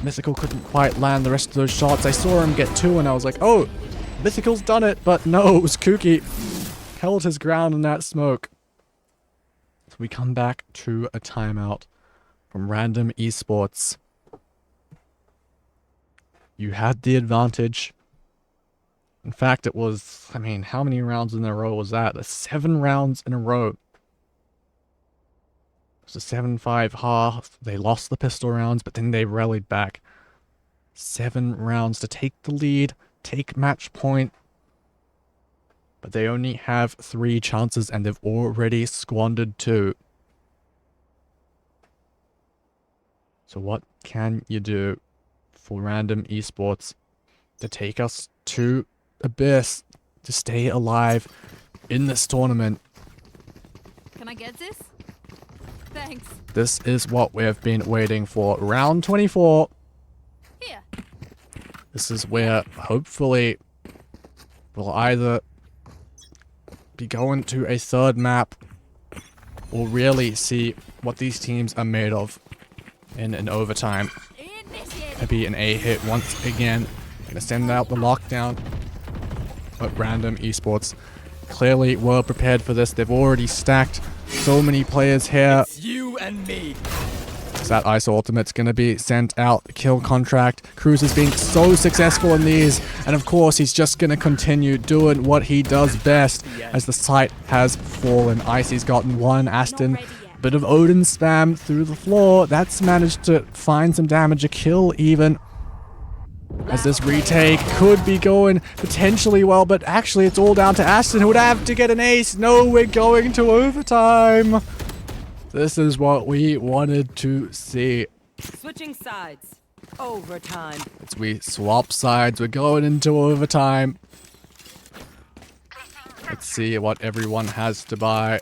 Mythical couldn't quite land the rest of those shots. I saw him get two, and I was like, oh, Mythical's done it. But no, it was Kuki. Held his ground in that smoke. So we come back to a timeout from Random Esports. You had the advantage. In fact, it was, I mean, how many rounds in a row was that? That's 7 rounds in a row. It was a 7-5 half. They lost the pistol rounds, but then they rallied back. 7 rounds to take the lead, take match point. But they only have 3 chances, and they've already squandered 2. So what can you do for Random Esports to take us to Abyss, to stay alive in this tournament? Can I get this? Thanks. This is what we've been waiting for. Round 24. Here. This is where, hopefully, we'll either be going to a third map or really see what these teams are made of in an overtime. Maybe an A hit once again. Gonna send out the lockdown. But Random Esports clearly were prepared for this. They've already stacked so many players here. It's you and me. That ISO ultimate's gonna be sent out. Kill contract. Cruz has been so successful in these, and of course he's just gonna continue doing what he does best as the site has fallen. Icy's gotten one. Aston, bit of Odin spam through the floor. That's managed to find some damage, a kill even. As this retake could be going potentially well, but actually it's all down to Aston, who would have to get an ace. No, we're going to overtime. This is what we wanted to see. Switching sides. Overtime. As we swap sides, we're going into overtime. Let's see what everyone has to buy.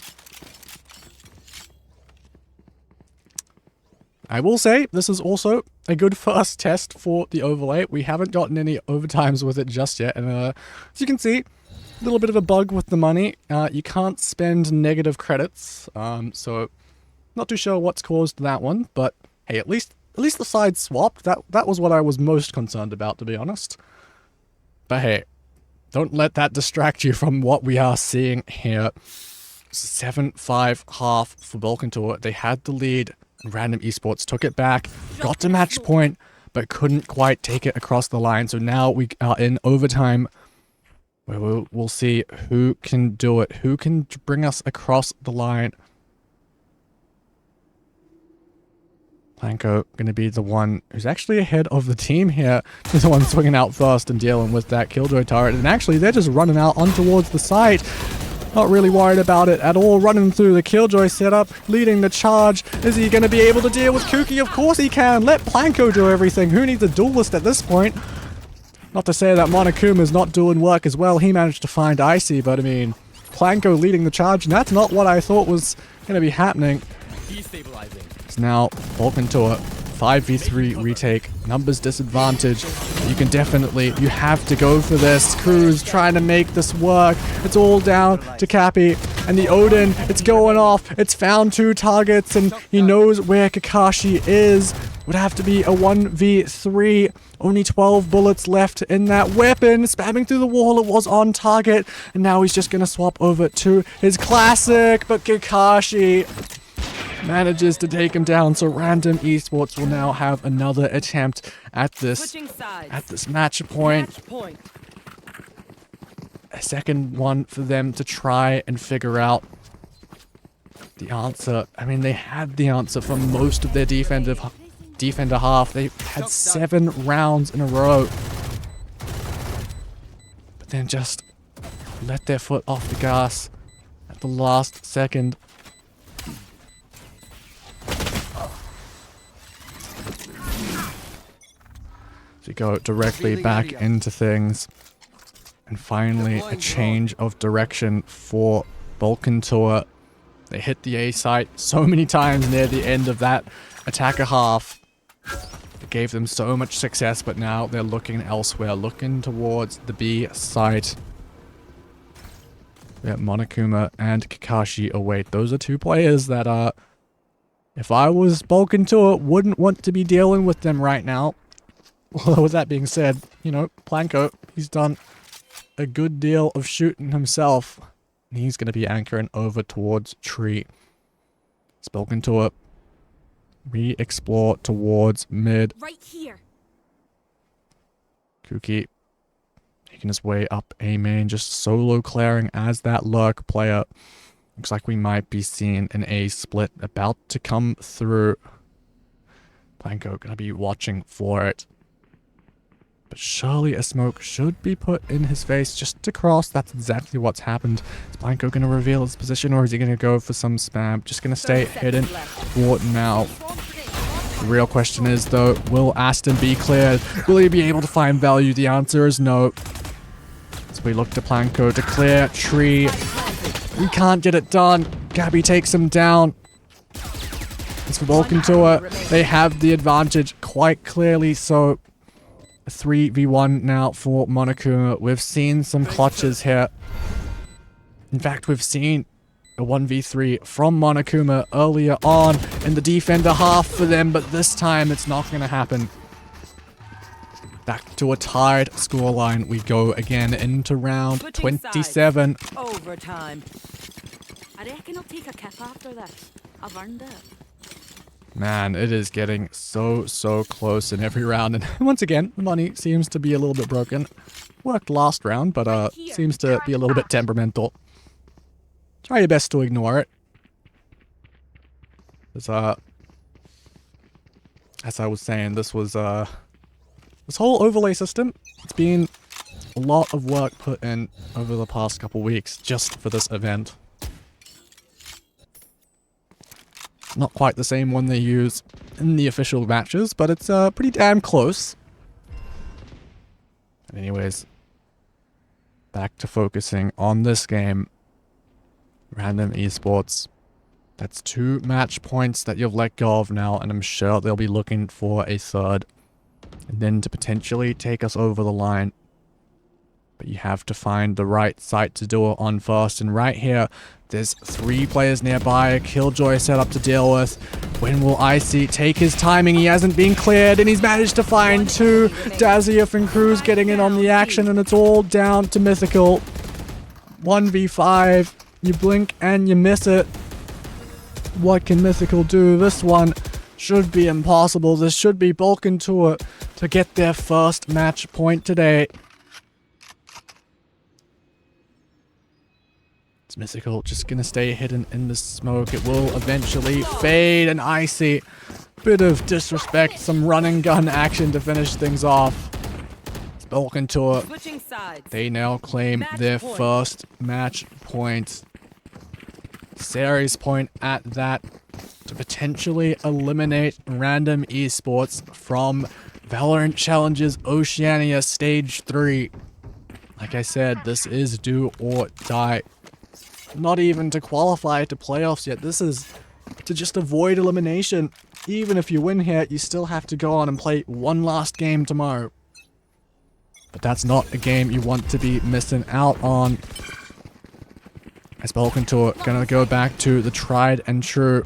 I will say, this is also a good first test for the overlay. We haven't gotten any overtimes with it just yet. And as you can see, a little bit of a bug with the money. You can't spend negative credits. So not too sure what's caused that one. But hey, at least at least the sides swapped. That was what I was most concerned about, to be honest. But hey, don't let that distract you from what we are seeing here. 7-5 half for Balkan Tour. They had the lead, and Random Esports took it back, got to match point, but couldn't quite take it across the line. So now we are in overtime, where we'll see who can do it, who can bring us across the line. Planko going to be the one who's actually ahead of the team here. He's the one swinging out first and dealing with that Killjoy turret. And actually, they're just running out on towards the site. Not really worried about it at all. Running through the Killjoy setup, leading the charge. Is he going to be able to deal with Kuki? Of course he can. Let Planko do everything. Who needs a duelist at this point? Not to say that Monokuma's not doing work as well. He managed to find Icy, but I mean, Planko leading the charge, and that's not what I thought was going to be happening. Destabilizing. It's now Balkan Tour, 5v3 retake, numbers disadvantage. You can definitely, you have to go for this. Cruz trying to make this work. It's all down to Cappy and the Odin. It's going off. It's found 2 targets and he knows where Kakashi is. Would have to be a 1v3. Only 12 bullets left in that weapon. Spamming through the wall. It was on target. And now he's just going to swap over to his classic. But Kakashi manages to take him down, so Random Esports will now have another attempt at this match point. A second one for them to try and figure out the answer. I mean, they had the answer for most of their defender half. They had 7 rounds in a row, but then just let their foot off the gas at the last second. To go directly back into things. And finally, a change of direction for Balkan Tour. They hit the A site so many times near the end of that attacker half. It gave them so much success, but now they're looking elsewhere, looking towards the B site. Yeah, Monokuma and Kakashi await. Those are 2 players that are, if I was Balkan Tour, wouldn't want to be dealing with them right now. Well, with that being said, you know, Planko, he's done a good deal of shooting himself. And he's going to be anchoring over towards tree. Balkan Tour re-explore towards mid. Right here. Kuki making his way up A main, just solo clearing as that lurk player. Looks like we might be seeing an A split about to come through. Planko going to be watching for it. But surely a smoke should be put in his face just to cross. That's exactly what's happened. Is Blanco going to reveal his position, or is he going to go for some spam? Just going to stay hidden for now. The real question is, though, will Aston be cleared? Will he be able to find value? The answer is no. So we look to Planko to clear tree. We can't get it done. Gabby takes him down. As for Balkan Tour, they have the advantage quite clearly, so 3v1 now for Monokuma. We've seen some clutches here. In fact, we've seen a 1v3 from Monokuma earlier on in the defender half for them, but this time it's not going to happen. Back to a tied scoreline we go again into round 27. Overtime. I reckon I'll take a kip after this. I've earned it. Man, it is getting so close in every round. And once again, the money seems to be a little bit broken. Worked last round, but seems to be a little bit temperamental. Try your best to ignore it. As I was saying, this whole overlay system, it's been a lot of work put in over the past couple weeks just for this event. Not quite the same one they use in the official matches, but it's pretty damn close. Anyways, back to focusing on this game. Random Esports. That's 2 match points that you've let go of now, and I'm sure they'll be looking for a third. And then to potentially take us over the line. But you have to find the right site to do it on first. And right here, There's 3 players nearby, a Killjoy set up to deal with. When will Icy take his timing? He hasn't been cleared, and he's managed to find 2. Daziev and Cruz getting in on the action, and it's all down to Mythical. 1v5. You blink and you miss it. What can Mythical do? This one should be impossible. This should be Balkan Tuah to get their first match point today. It's Mythical just gonna stay hidden in the smoke. It will eventually fade, and Icy. Bit of disrespect, some run and gun action to finish things off. It's Balkan Tuah. Switching sides. They now claim their first match point. Series point at that to potentially eliminate Random Esports from Valorant Challenges Oceania Stage 3. Like I said, this is do or die. Not even to qualify to playoffs yet. This is to just avoid elimination. Even if you win here, you still have to go on and play one last game tomorrow. But that's not a game you want to be missing out on. As Balkan Tuah gonna go back to the tried and true.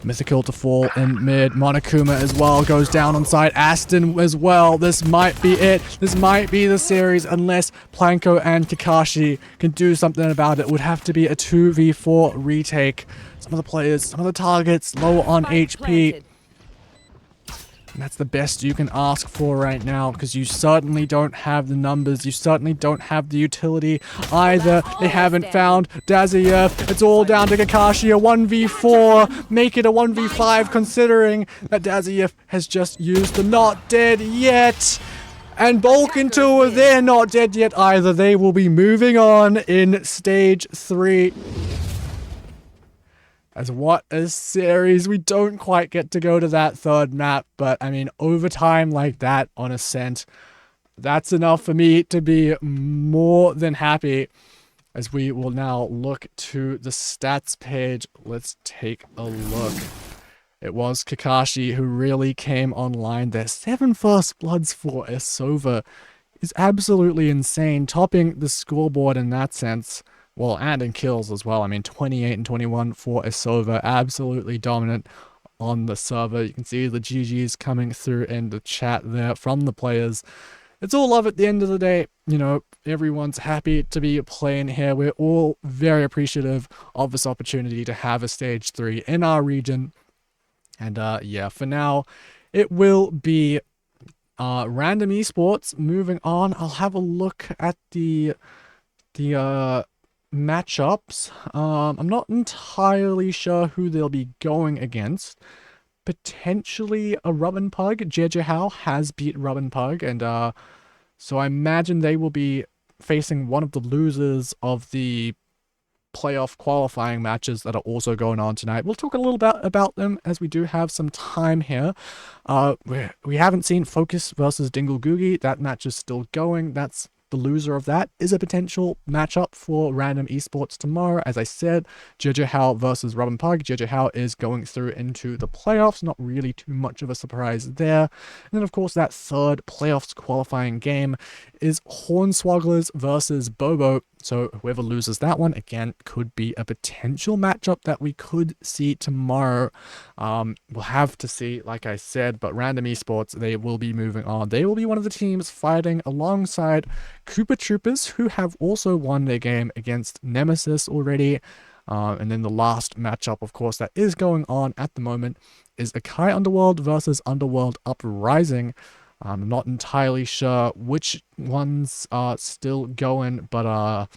Mythical to fall in mid. Monokuma as well goes down on side. Aston as well. This might be it. This might be the series unless Planko and Kakashi can do something about it. It would have to be a 2v4 retake. Some of the players, some of the targets low on HP. And that's the best you can ask for right now, because you certainly don't have the numbers. You certainly don't have the utility either. They haven't found Daziev. It's all down to Kakashi. A 1v4. Make it a 1v5, considering that Daziev has just used the not dead yet. And Balkan Tuah, they're not dead yet either. They will be moving on in stage 3. As what a series. We don't quite get to go to that third map, but I mean, overtime like that on Ascent, that's enough for me to be more than happy. As we will now look to the stats page, let's take a look. It was Kakashi who really came online there. 7 first bloods for Esova is absolutely insane, topping the scoreboard in that sense. Well, and in kills as well. I mean, 28 and 21 for Esova. Absolutely dominant on the server. You can see the GGs coming through in the chat there from the players. It's all love at the end of the day. You know, everyone's happy to be playing here. We're all very appreciative of this opportunity to have a stage 3 in our region. And yeah, for now, it will be Random Esports moving on. I'll have a look at the matchups. I'm not entirely sure who they'll be going against. Potentially a Rubben Pug. Jejehao has beat Rubben Pug, and so I imagine they will be facing one of the losers of the playoff qualifying matches that are also going on tonight. We'll talk a little bit about them as we do have some time here. We haven't seen Focus versus Dingle Googie. That match is still going. That's the loser of that is a potential matchup for Random Esports tomorrow. As I said, Jejehao versus Rubben Pug. Jejehao is going through into the playoffs. Not really too much of a surprise there. And then, of course, that third playoffs qualifying game is Hornswogglers versus Bobo. So whoever loses that one, again, could be a potential matchup that we could see tomorrow. We'll have to see, like I said, but Random Esports, they will be moving on. They will be one of the teams fighting alongside Koopa Troopers, who have also won their game against Nemesis already. And then the last matchup, of course, that is going on at the moment is Akai Underworld versus Underworld Uprising. I'm not entirely sure which ones are still going, but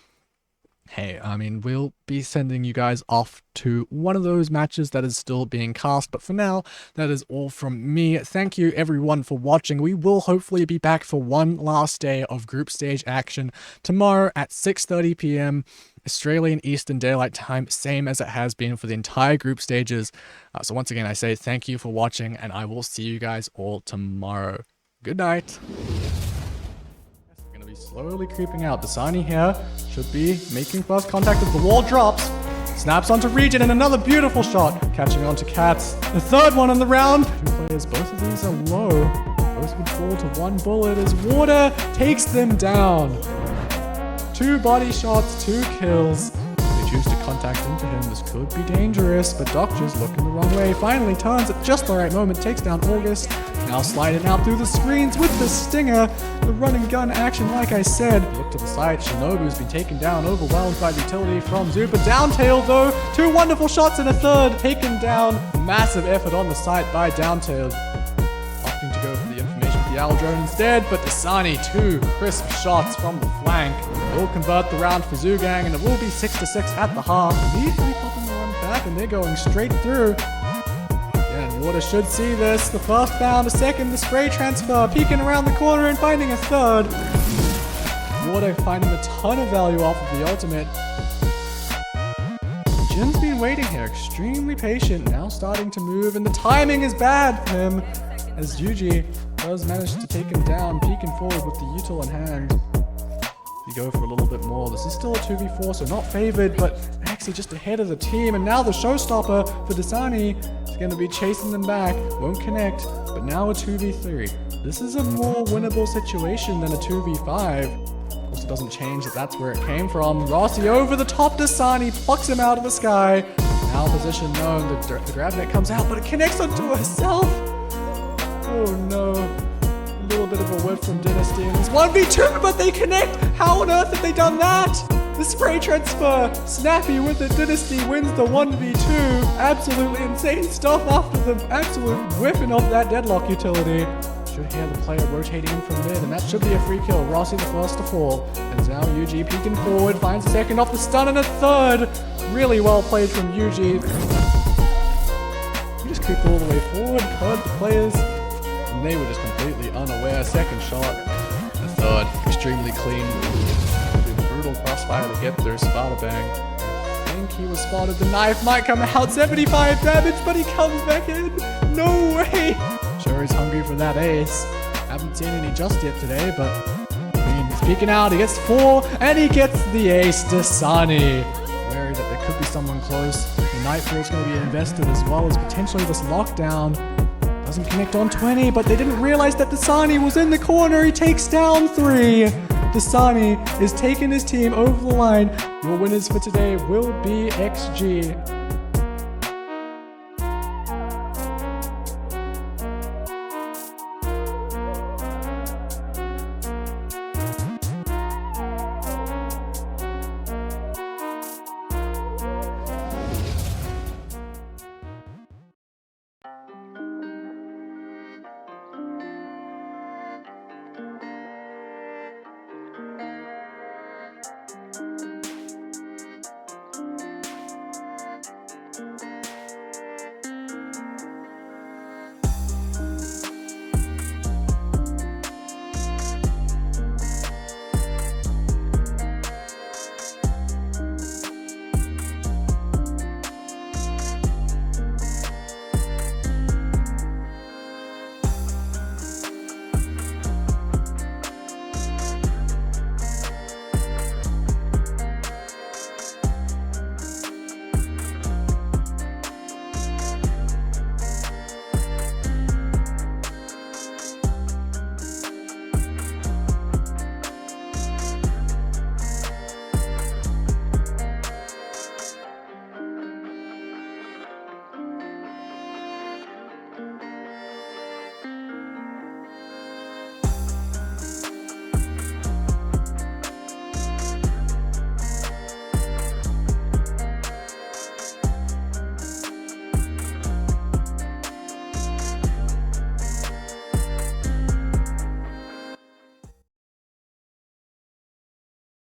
hey, I mean, we'll be sending you guys off to one of those matches that is still being cast. But for now, that is all from me. Thank you, everyone, for watching. We will hopefully be back for one last day of group stage action tomorrow at 6:30 p.m. Australian Eastern Daylight Time, same as it has been for the entire group stages. So once again, I say thank you for watching, and I will see you guys all tomorrow. Good night. We're going to be slowly creeping out. Dasani here should be making first contact as the wall drops. Snaps onto Regen and another beautiful shot. Catching onto Cats. The third one on the round. 2 players, both of these are low. Both would fall to 1 bullet as Water takes them down. 2 body shots, 2 kills. They choose to contact into him. This could be dangerous, but Doctor's looking the wrong way. Finally turns at just the right moment, takes down August. Now sliding out through the screens with the stinger. The run and gun action, like I said. Look to the side, Shinobu's been taken down, overwhelmed by the utility from Zupa. Downtail though, 2 wonderful shots and a third. Taken down, massive effort on the site by Downtail. Opting to go for the information with the Owl drone instead, but Dasani, 2 crisp shots from the flank. Will convert the round for Zhugang, and it will be 6-6 at the half. Immediately popping the run back, and they're going straight through. Yeah, and Water should see this. The first found, a second, the spray transfer, peeking around the corner and finding a third. Water finding a ton of value off of the ultimate. Jin's been waiting here, extremely patient, now starting to move, and the timing is bad for him, as Yuji does manage to take him down, peeking forward with the util in hand. You go for a little bit more. This is still a 2v4, so not favored, but actually just ahead of the team. And now the showstopper for Dasani is going to be chasing them back. Won't connect, but now a 2v3. This is a more winnable situation than a 2v5. Also doesn't change that that's where it came from. Rossi over the top, Dasani plucks him out of the sky. Now position known, the grab net comes out, but it connects onto herself. Oh no. A little bit of a whiff from Dynasty, and it's 1v2, but they connect! How on earth have they done that? The spray transfer, Snappy with it, Dynasty wins the 1v2. Absolutely insane stuff after the absolute whiffing of that deadlock utility. Should hear the player rotating in from mid, and that should be a free kill. Rossi the first to fall, and now Yuji peeking forward, finds a second off the stun and a third. Really well played from Yuji. He just creeped all the way forward, heard the players, and they were just completely unaware. Second shot, the third, extremely clean. Brutal crossfire to get there, Spada bang. I think he was spotted, the knife might come out, 75 damage, but he comes back in. No way! Sure he's hungry for that ace. Haven't seen any just yet today, but I mean, he's peeking out, he gets 4, and he gets the ace. Dasani. Wary that there could be someone close. The Nightfall's going to be invested, as well as potentially this lockdown. Doesn't connect on 20, but they didn't realize that Dasani was in the corner. He takes down 3. Dasani is taking his team over the line. Your winners for today will be XG.